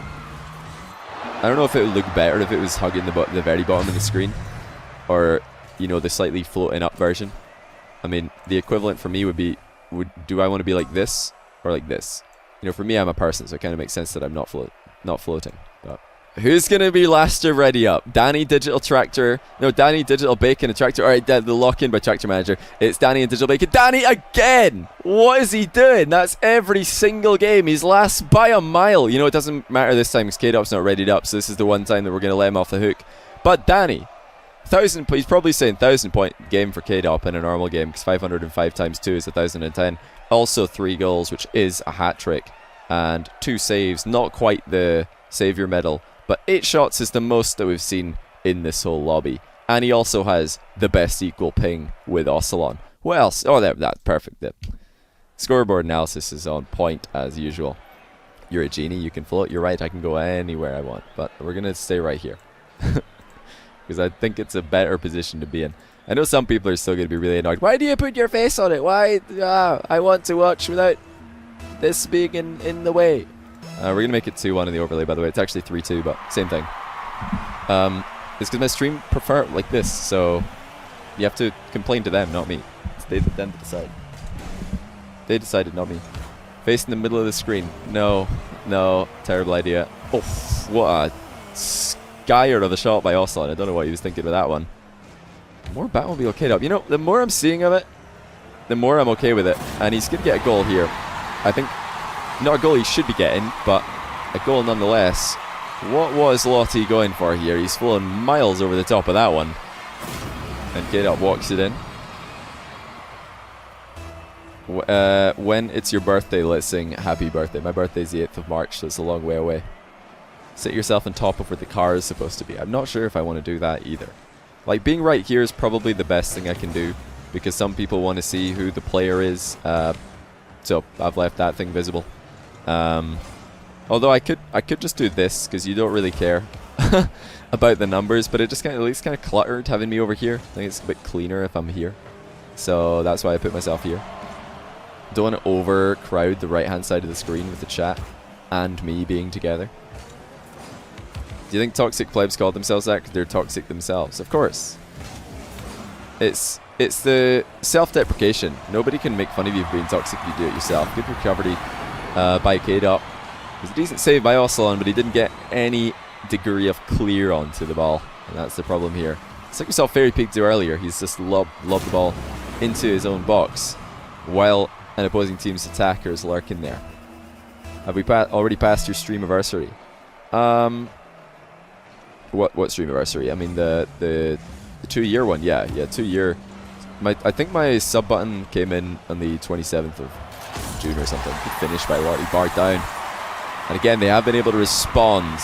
S1: I don't know if it would look better if it was hugging the very bottom of the screen, or the slightly floating up version. I mean, the equivalent for me would be, do I want to be like this or like this? For me, I'm a person, so it kind of makes sense that I'm not floating. But Who's going to be last to ready up? Danny Digital Tractor. No, Danny Digital Bacon and Tractor. All right, the lock-in by Tractor Manager. It's Danny and Digital Bacon. Danny again! What is he doing? That's every single game. He's last by a mile. You know, it doesn't matter this time because Kaydop's not readied up, so this is the one time that we're going to let him off the hook. But Danny, he's probably saying 1,000-point game for Kaydop in a normal game because 505 times 2 is 1,010. Also 3 goals, which is a hat trick. And 2 saves, not quite the Saviour medal. But 8 shots is the most that we've seen in this whole lobby. And he also has the best equal ping with Oscillon. What else? Oh, that's perfect. The scoreboard analysis is on point as usual. You're a genie, you can float. You're right, I can go anywhere I want. But we're going to stay right here. Because I think it's a better position to be in. I know some people are still going to be really annoyed. Why do you put your face on it? Why? I want to watch without this being in the way. We're going to make it 2-1 in the overlay, by the way. It's actually 3-2, but same thing. It's because my stream prefer it like this, so you have to complain to them, not me. It's them to decide. They decided, not me. Face in the middle of the screen. No, terrible idea. Oh, what a skyer of a shot by Oscillon. I don't know what he was thinking with that one. More Batmobile Kaydop. You know, the more I'm seeing of it, the more I'm okay with it. And he's going to get a goal here. I think... Not a goal he should be getting, but a goal nonetheless. What was Lauty going for here? He's flown miles over the top of that one. And Kaydop walks it in. When it's your birthday, let's sing Happy Birthday. My birthday's the 8th of March, so it's a long way away. Sit yourself on top of where the car is supposed to be. I'm not sure if I want to do that either. Like, being right here is probably the best thing I can do, because some people want to see who the player is. So I've left that thing visible. Although I could just do this because you don't really care about the numbers, but it just it's kind of cluttered having me over here. I think it's a bit cleaner if I'm here, so that's why I put myself here. Don't want to overcrowd the right hand side of the screen with the chat and me being together. Do you think toxic plebs call themselves that because they're toxic themselves? Of course. It's the self-deprecation. Nobody can make fun of you for being toxic if you do it yourself. Good recovery by Kaydop. It was a decent save by Oscillon, but he didn't get any degree of clear onto the ball. And that's the problem here. It's like we saw Fairy Peak do earlier. He's just lobbed the ball into his own box while an opposing team's attacker is lurking there. Have we already passed your stream anniversary? What stream anniversary? I mean the 2-year one. Yeah, 2-year. I think my sub button came in on the 27th of June or something. Finished by Lauty, bar down. And again, they have been able to respond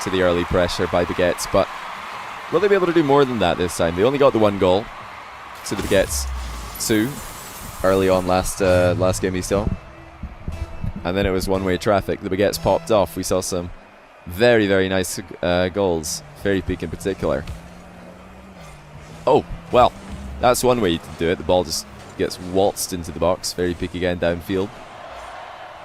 S1: to the early pressure by Baguettes, but will they be able to do more than that this time? They only got the 1 goal to the Baguettes 2 early on last game we saw. And then it was one-way traffic. The Baguettes popped off. We saw some very, very nice goals. Fairy Peak in particular. Oh, well, that's one way to do it. The ball just gets waltzed into the box. Fairy Peak again downfield.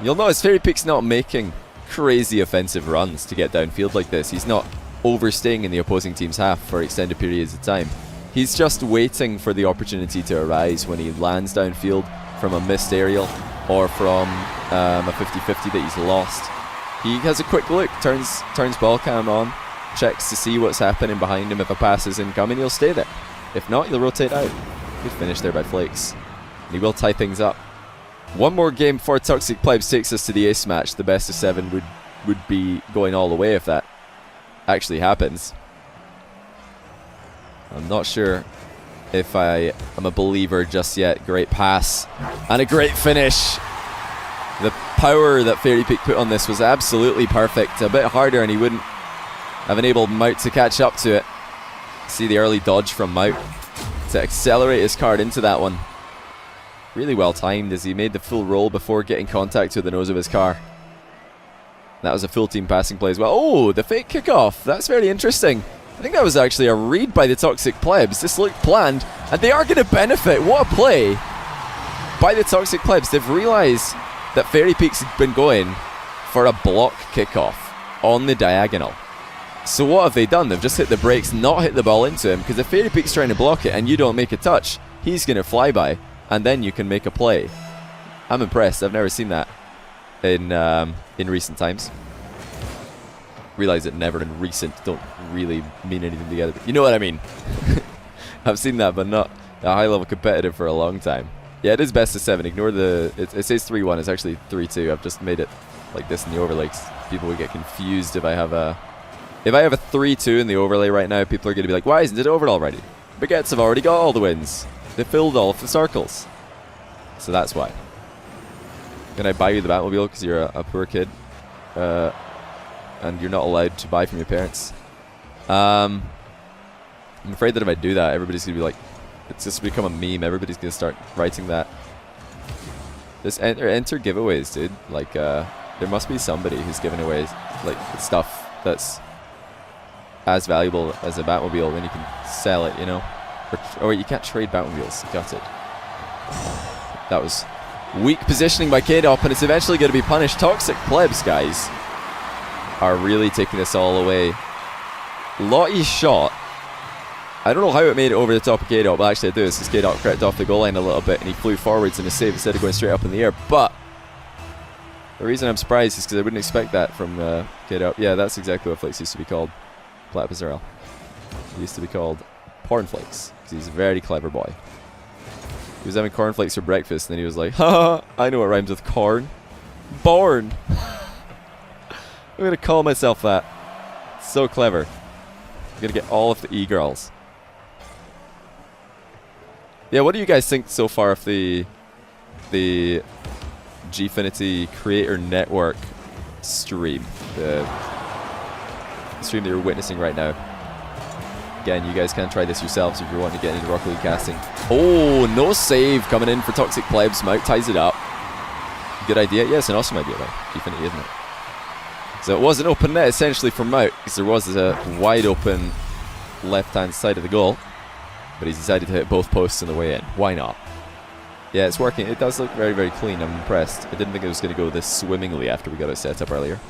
S1: You'll notice Fairy Peak's not making crazy offensive runs to get downfield like this. He's not overstaying in the opposing team's half for extended periods of time. He's just waiting for the opportunity to arise when he lands downfield from a missed aerial or from a 50-50 that he's lost. He has a quick look, turns ball cam on, checks to see what's happening behind him. If a pass is incoming, he'll stay there. If not, he'll rotate out. Good finish there by Flakes. And he will tie things up. One more game before Toxic Plebs takes us to the ace match. The best of 7 would be going all the way if that actually happens. I'm not sure if I am a believer just yet. Great pass and a great finish. The power that Fairy Peak put on this was absolutely perfect. A bit harder and he wouldn't have enabled Mout to catch up to it. See the early dodge from Mout to accelerate his card into that one. Really well timed as he made the full roll before getting contact with the nose of his car. That was a full team passing play as well. Oh, the fake kickoff. That's very interesting. I think that was actually a read by the Toxic Plebs. This looked planned, and they are going to benefit. What a play by the Toxic Plebs. They've realised that Fairy Peak's been going for a block kickoff on the diagonal. So what have they done? They've just hit the brakes, not hit the ball into him, because if Fairy Peak's trying to block it and you don't make a touch, he's going to fly by, and then you can make a play. I'm impressed. I've never seen that in recent times. realize that never and recent don't really mean anything together. But you know what I mean. I've seen that, but not a high-level competitive for a long time. Yeah, it is best of 7. Ignore the... It says 3-1. It's actually 3-2. I've just made it like this in the overlay. People would get confused if I have a... If I have a 3-2 in the overlay right now, people are going to be like, why isn't it over already? Baguettes have already got all the wins. They filled all of the circles. So that's why. Can I buy you the Batmobile because you're a poor kid? And you're not allowed to buy from your parents. I'm afraid that if I do that, everybody's going to be like, it's just become a meme. Everybody's going to start writing that. Just enter giveaways, dude. Like, there must be somebody who's giving away like stuff that's as valuable as a Batmobile when you can sell it, you know? Or you can't trade Batmobiles. Got it. That was weak positioning by Kaydop, and it's eventually going to be punished. Toxic Plebs, guys, are really taking this all away. Lauty's shot, I don't know how it made it over the top of Kaydop. Well, actually I do, because Kaydop crept off the goal line a little bit and he flew forwards in a save instead of going straight up in the air. But the reason I'm surprised is because I wouldn't expect that from Kaydop. Yeah, that's exactly what Flakes used to be called. Platypus. He used to be called Porn Flakes because he's a very clever boy. He was having cornflakes for breakfast and then he was like, ha, I know what rhymes with corn. Born. I'm going to call myself that. So clever. I'm going to get all of the e-girls. Yeah, what do you guys think so far of the Gfinity Creator Network stream? The stream that you're witnessing right now. Again, you guys can try this yourselves if you're wanting to get into Rocket League casting. Oh, no save coming in for Toxic Plebs. Mout ties it up. Good idea. Yeah, it's an awesome idea, though. Gfinity, isn't it? So it was an open net, essentially, for Mout, because there was a wide open left-hand side of the goal. But he's decided to hit both posts on the way in. Why not? Yeah, it's working. It does look very, very clean. I'm impressed. I didn't think it was going to go this swimmingly after we got it set up earlier.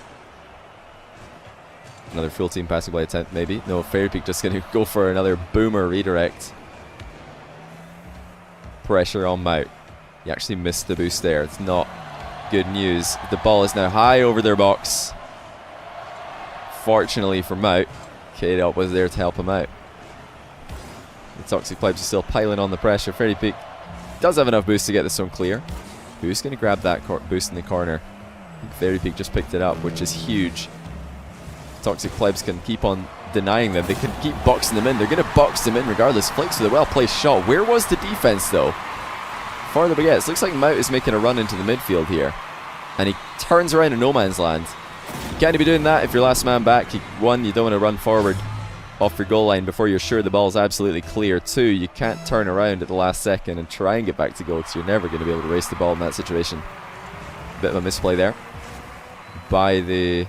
S1: Another full team passing play attempt, maybe. No, Fairy Peak just going to go for another boomer redirect. Pressure on Mout. He actually missed the boost there. It's not good news. The ball is now high over their box. Fortunately for Mout, Kaydop was there to help him out. The Toxic Plebs are still piling on the pressure. Fairy Peak does have enough boost to get this one clear. Who's going to grab that boost in the corner? I think Fairy Peak just picked it up, which is huge. Toxic Plebs can keep on denying them. They can keep boxing them in. They're going to box them in regardless. Flakes with a well-placed shot. Where was the defense, though? For the Baguettes. Looks like Mout is making a run into the midfield here. And he turns around in no man's land. You can't be doing that if you're last man back. One, you don't want to run forward off your goal line before you're sure the ball's absolutely clear. Two, you can't turn around at the last second and try and get back to goal because you're never going to be able to race the ball in that situation. Bit of a misplay there by the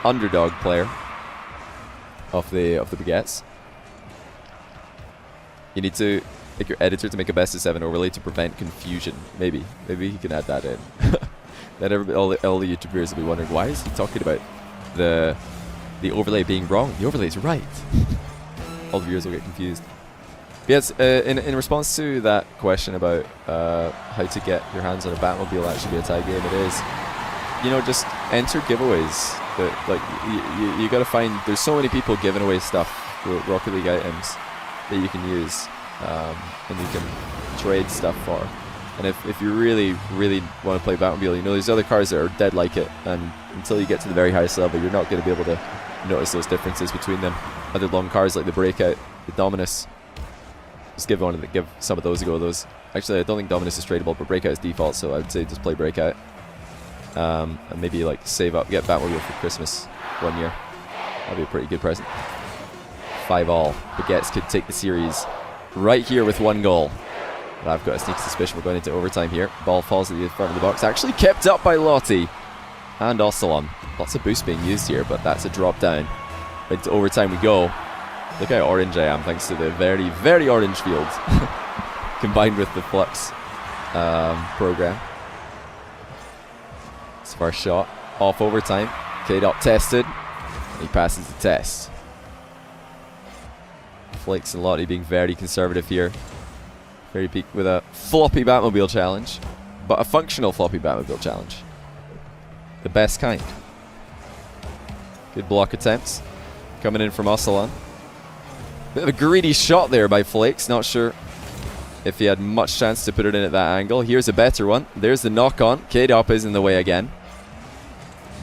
S1: underdog player of the Baguettes. You need to pick your editor to make a best of 7 overlay to prevent confusion. Maybe he can add that in. Then all the YouTubers will be wondering, why is he talking about the overlay being wrong? The overlay is right. All the viewers will get confused. But yes, in response to that question about how to get your hands on a Batmobile actually be a tie game, it is, you know, just enter giveaways. That, like, you got to find, there's so many people giving away stuff, Rocket League items that you can use and you can trade stuff for. And if you really, really want to play Batmobile, you know there's other cars that are dead like it, and until you get to the very highest level, you're not going to be able to notice those differences between them. Other long cars like the Breakout, the Dominus, just give some of those a go. Actually, I don't think Dominus is tradable, but Breakout is default, so I would say just play Breakout. And maybe like save up, get Batmobile for Christmas 1 year. That'd be a pretty good present. 5-all. Baguettes could take the series right here with 1 goal. But I've got a sneaky suspicion we're going into overtime here. Ball falls at the front of the box. Actually kept up by Lauty and Oscillon. Lots of boost being used here, but that's a drop down. Into overtime we go. Look how orange I am thanks to the very, very orange field. Combined with the Flux program. It's first shot. Off overtime. Kaydop tested. He passes the test. Flakes and Lauty being very conservative here. Fairy Peak with a floppy Batmobile challenge, but a functional floppy Batmobile challenge. The best kind. Good block attempts. Coming in from Oscillon. Bit of a greedy shot there by Flakes. Not sure if he had much chance to put it in at that angle. Here's a better one. There's the knock-on. Kaydop is in the way again.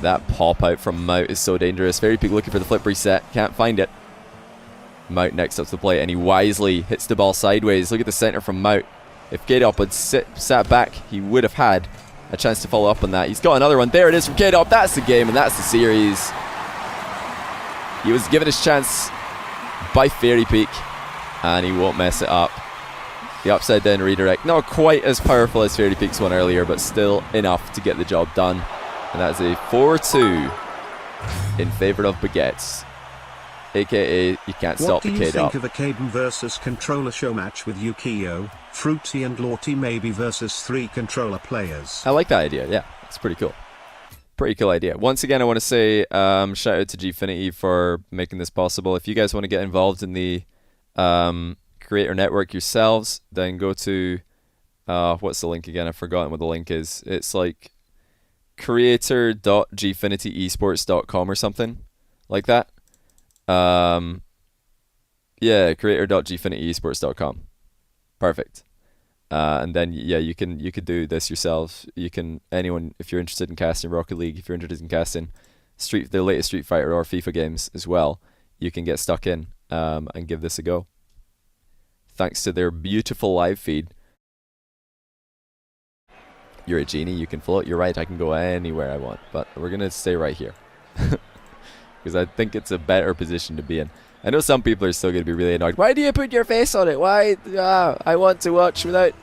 S1: That pop out from Mout is so dangerous. Very Peak looking for the flip reset. Can't find it. Mout next up to the plate, and he wisely hits the ball sideways. Look at the center from Mout. If Kaydop had sat back, he would have had a chance to follow up on that. He's got another one. There it is from Kaydop. That's the game, and that's the series. He was given his chance by Fairy Peak, and he won't mess it up. The upside down redirect, not quite as powerful as Fairy Peak's one earlier, but still enough to get the job done. And that's a 4-2 in favour of Baguettes. AKA, you can't stop the Kaydop.
S2: What do you think of a Kaydop versus controller show match with Yukio, Fruity and Lauty maybe versus 3 controller players?
S1: I like that idea, yeah. It's pretty cool. Pretty cool idea. Once again, I want to say shout out to Gfinity for making this possible. If you guys want to get involved in the creator network yourselves, then go to what's the link again? I've forgotten what the link is. It's like creator.gfinityesports.com or something like that. Yeah, creator.gfinityesports.com. Perfect. And then yeah, you could do this yourselves. You can, anyone, if you're interested in casting Rocket League, if you're interested in casting the latest Street Fighter or FIFA games as well, you can get stuck in and give this a go. Thanks to their beautiful live feed. You're a genie, you can float. You're right, I can go anywhere I want, but we're gonna stay right here because I think it's a better position to be in. I know some people are still going to be really annoyed. Why do you put your face on it? Why? I want to watch without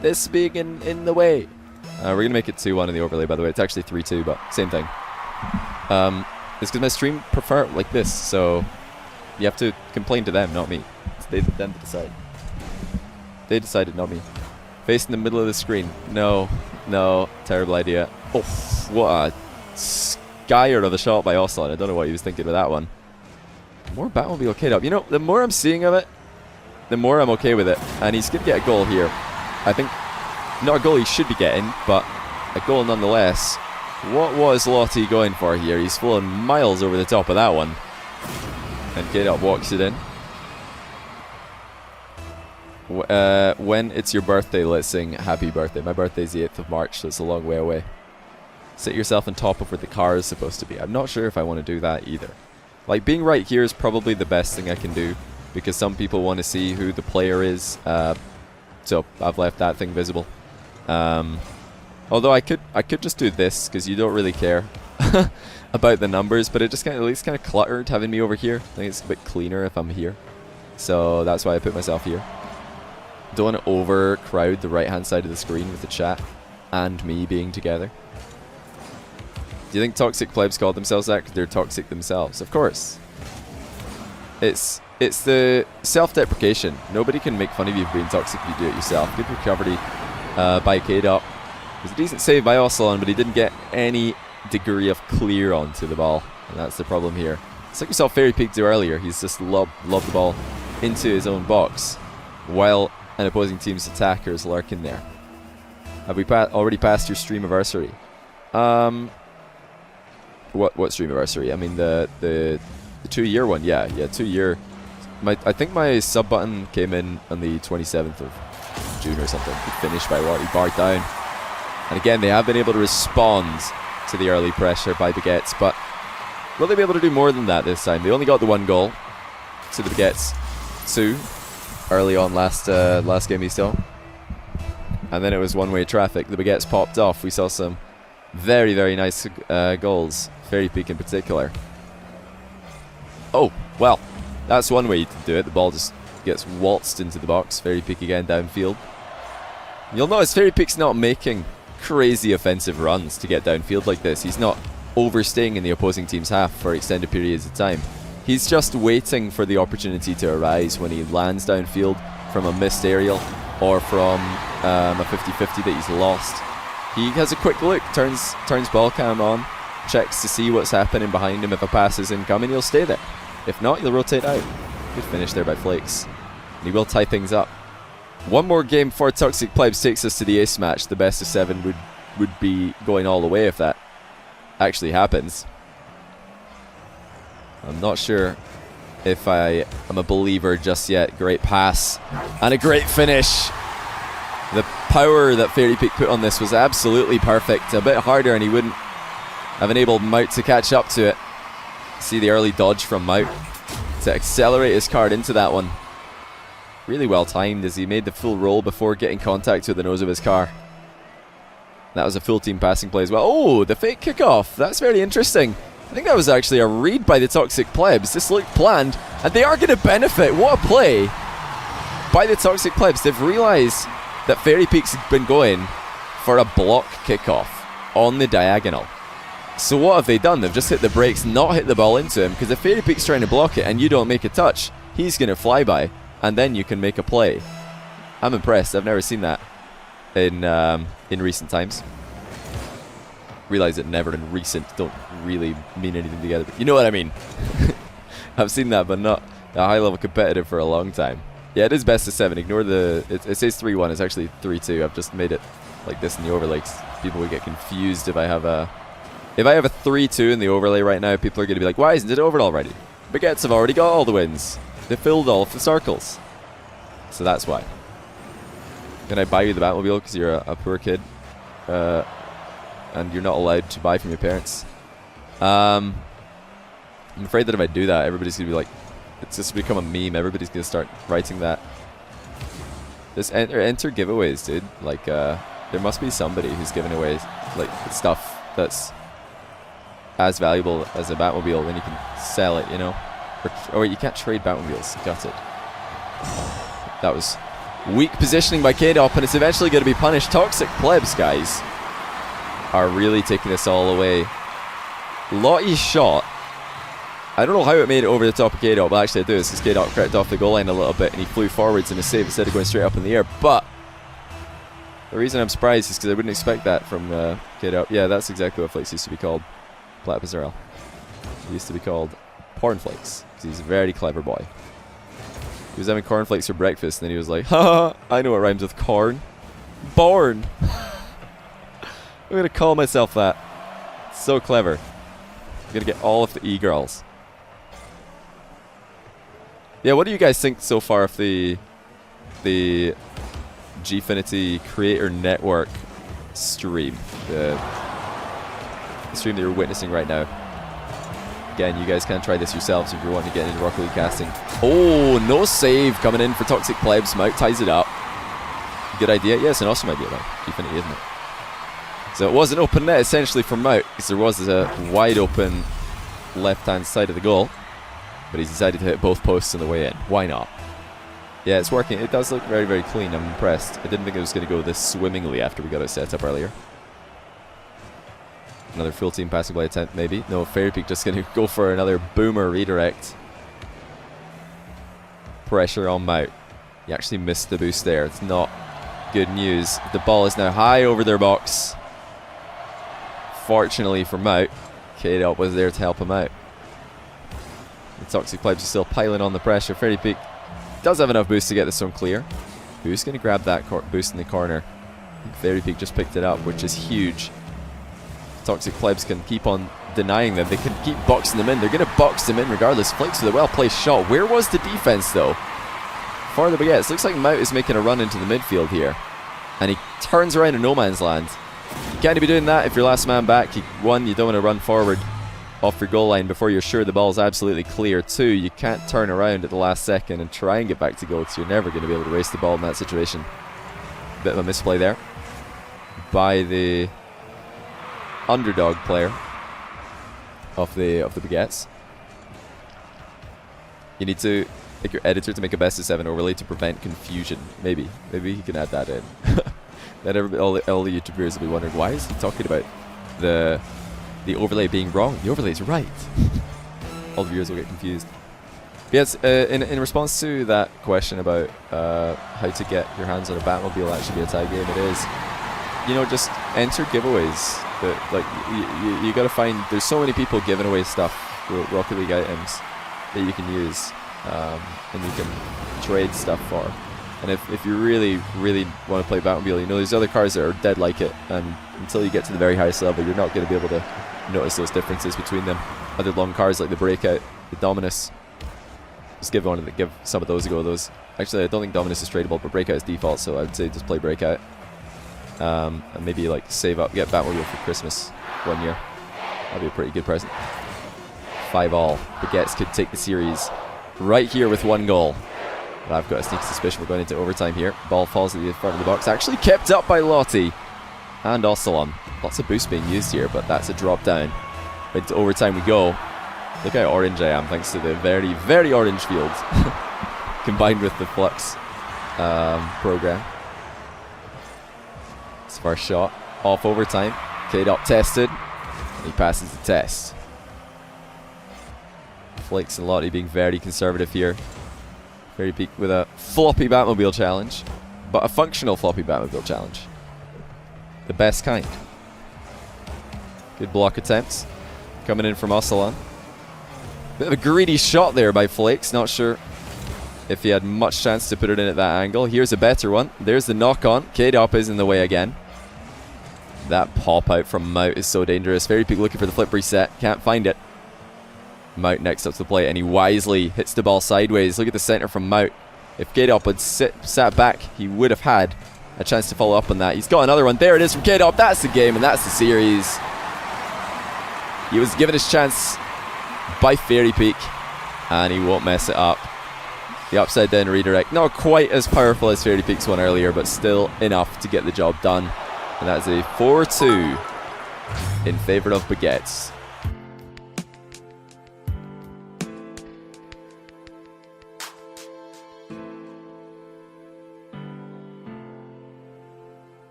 S1: this being in the way. We're going to make it 2-1 in the overlay, by the way. It's actually 3-2, but same thing. It's because my stream prefer it like this, so you have to complain to them, not me. It's them to decide. They decided, not me. Face in the middle of the screen. No, terrible idea. Oh, what a skyer of a shot by Oscillon. I don't know what he was thinking with that one. More Batmobile Kaydop. You know, the more I'm seeing of it, the more I'm okay with it. And he's going to get a goal here. I think, not a goal he should be getting, but a goal nonetheless. What was Lauty going for here? He's flown miles over the top of that one. And Kaydop walks it in. When it's your birthday, let's sing happy birthday. My birthday's the 8th of March, so it's a long way away. Sit yourself on top of where the car is supposed to be. I'm not sure if I want to do that either. Like, being right here is probably the best thing I can do, because some people want to see who the player is, so I've left that thing visible. Although I could just do this, because you don't really care about the numbers, but it just kind of, at least kind of cluttered having me over here. I think it's a bit cleaner if I'm here, so that's why I put myself here. Don't want to overcrowd the right hand side of the screen with the chat and me being together. Do you think toxic plebs call themselves that because they're toxic themselves? Of course. It's the self-deprecation. Nobody can make fun of you for being toxic if you do it yourself. Good recovery by Kaydop. It was a decent save by Oscillon, but he didn't get any degree of clear onto the ball. And that's the problem here. It's like we saw Fairy Peak do earlier. He's just lobbed the ball into his own box while an opposing team's attacker is lurking there. Have we already passed your streamiversary? What streamiversary? I mean the 2-year one. Yeah, 2-year. I think my sub button came in on the 27th of June or something. Finished by Lauty, barred down. And again, they have been able to respond to the early pressure by Baguettes, but will they be able to do more than that this time? They only got the 1 goal to the Baguettes 2 early on last game we saw, and then it was one-way traffic. The Baguettes popped off. We saw some very, very nice goals, Fairy Peak in particular. Oh, well, that's one way to do it. The ball just gets waltzed into the box. Fairy Peak again downfield. You'll notice Fairy Peak's not making crazy offensive runs to get downfield like this. He's not overstaying in the opposing team's half for extended periods of time. He's just waiting for the opportunity to arise when he lands downfield from a missed aerial or from a 50-50 that he's lost. He has a quick look, turns ball cam on, checks to see what's happening behind him. If a pass is incoming, he'll stay there. If not, he'll rotate out. Good finish there by Flakes. And he will tie things up. One more game for Toxic Plebs takes us to the ace match. The best of 7 would be going all the way if that actually happens. I'm not sure if I am a believer just yet. Great pass and a great finish. The power that Fairy Peak put on this was absolutely perfect. A bit harder and he wouldn't have enabled Mout to catch up to it. See the early dodge from Mout to accelerate his card into that one. Really well timed as he made the full roll before getting contact with the nose of his car. That was a full team passing play as well. Oh, the fake kickoff. That's very interesting. I think that was actually a read by the Toxic Plebs. This looked planned, and they are going to benefit. What a play by the Toxic Plebs. They've realised that Fairy Peak's been going for a block kickoff on the diagonal. So what have they done? They've just hit the brakes, not hit the ball into him, because if Fairy Peak's trying to block it and you don't make a touch, he's going to fly by, and then you can make a play. I'm impressed. I've never seen that in recent times. Realize that never and recent don't really mean anything together, but you know what I mean. I've seen that, but not a high-level competitive for a long time. Yeah, it is best of 7. Ignore the... It says 3-1. It's actually 3-2. I've just made it like this in the overlay. People would get confused if I have a... If I have a 3-2 in the overlay right now, people are going to be like, why isn't it over already? Baguettes have already got all the wins. They filled all of the circles. So that's why. Can I buy you the Batmobile because you're a poor kid? And you're not allowed to buy from your parents. I'm afraid that if I do that, everybody's going to be like, it's just become a meme. Everybody's going to start writing that. Just enter giveaways, dude. Like, there must be somebody who's giving away like stuff that's as valuable as a Batmobile when you can sell it, you know? Or wait, you can't trade Batmobiles. Got it. That was weak positioning by Kaydop, and it's eventually going to be punished. Toxic Plebs, guys, are really taking this all away. Lauty's shot, I don't know how it made it over the top of Kaydop, but actually I do. This is Kaydop crept off the goal line a little bit and he flew forwards in a save instead of going straight up in the air. But the reason I'm surprised is because I wouldn't expect that from Kaydop. Yeah, that's exactly what Flakes used to be called. Platypus Earl. He used to be called Cornflakes because he's a very clever boy. He was having cornflakes for breakfast and then he was like, haha, I know what rhymes with corn. Born. I'm going to call myself that. So clever. I'm going to get all of the e-girls. Yeah, what do you guys think so far of the Gfinity Creator Network stream? The stream that you're witnessing right now. Again, you guys can try this yourselves if you're wanting to get into Rocket League casting. Oh, no save coming in for Toxic Plebs. Mout ties it up. Good idea. Yeah, it's an awesome idea, though. Gfinity, isn't it? So it was an open net, essentially, for Mout, because there was a wide open left-hand side of the goal. But he's decided to hit both posts on the way in. Why not? Yeah, it's working. It does look very, very clean. I'm impressed. I didn't think it was going to go this swimmingly after we got it set up earlier. Another full team passing play attempt, maybe. No, Fairy Peak just going to go for another boomer redirect. Pressure on Mout. He actually missed the boost there. It's not good news. The ball is now high over their box. Fortunately for Mout, Kaydop was there to help him out. The Toxic Plebs are still piling on the pressure. Fairy Peak does have enough boost to get this one clear. Who's going to grab that boost in the corner? Fairy Peak just picked it up, which is huge. Toxic Plebs can keep on denying them. They can keep boxing them in. They're going to box them in regardless. Flakes with a well-placed shot. Where was the defense, though? For the Baguettes. Looks like Mout is making a run into the midfield here. And he turns around in no man's land. You can't be doing that if you're last man back. One, you don't want to run forward off your goal line before you're sure the ball is absolutely clear. Two, you can't turn around at the last second and try and get back to goal because you're never going to be able to race the ball in that situation. Bit of a misplay there by the underdog player of the Baguettes. You need to pick your editor to make a best of 7 overlay to prevent confusion. Maybe he can add that in. Then all the YouTubers will be wondering, why is he talking about the overlay being wrong? The overlay is right. All the viewers will get confused. But yes, in response to that question about how to get your hands on a Batmobile actually be a tag game, it is, you know, just enter giveaways. That, like, you got to find, there's so many people giving away stuff, Rocket League items that you can use and you can trade stuff for. And if you really, really want to play Batmobile, you know, there's other cars that are dead like it, and until you get to the very highest level, you're not going to be able to notice those differences between them. other long cards like the Breakout, the Dominus. Just give some of those a go. Those actually, I don't think Dominus is tradable, but Breakout is default, so I would say just play Breakout. And maybe like save up, get Batmobile for Christmas 1 year. That'd be a pretty good present. 5-all. Baguettes could take the series right here with 1 goal. But I've got a sneaky suspicion we're going into overtime here. Ball falls at the front of the box. Actually kept up by Lauty and Oscillon. Lots of boost being used here, but that's a drop down. Into overtime we go. Look how orange I am thanks to the very, very orange field. Combined with the Flux program. It's first shot. Off overtime. Kaydop tested. And he passes the test. Flakes and Lauty being very conservative here. Very peak with a floppy Batmobile challenge. But a functional floppy Batmobile challenge. The best kind. Good block attempts. Coming in from Oscillon. Bit of a greedy shot there by Flakes. Not sure if he had much chance to put it in at that angle. Here's a better one. There's the knock on. Kaydop is in the way again. That pop out from Mout is so dangerous. Very peak looking for the flip reset. Can't find it. Mout next up to the plate, and he wisely hits the ball sideways. Look at the center from Mout. If Kaydop had sat back, he would have had a chance to follow up on that. He's got another one. There it is from Kaydop. That's the game, and that's the series. He was given his chance by Fairy Peak, and he won't mess it up. The upside down redirect, not quite as powerful as Fairy Peak's one earlier, but still enough to get the job done. And that's a 4-2 in favor of Baguettes.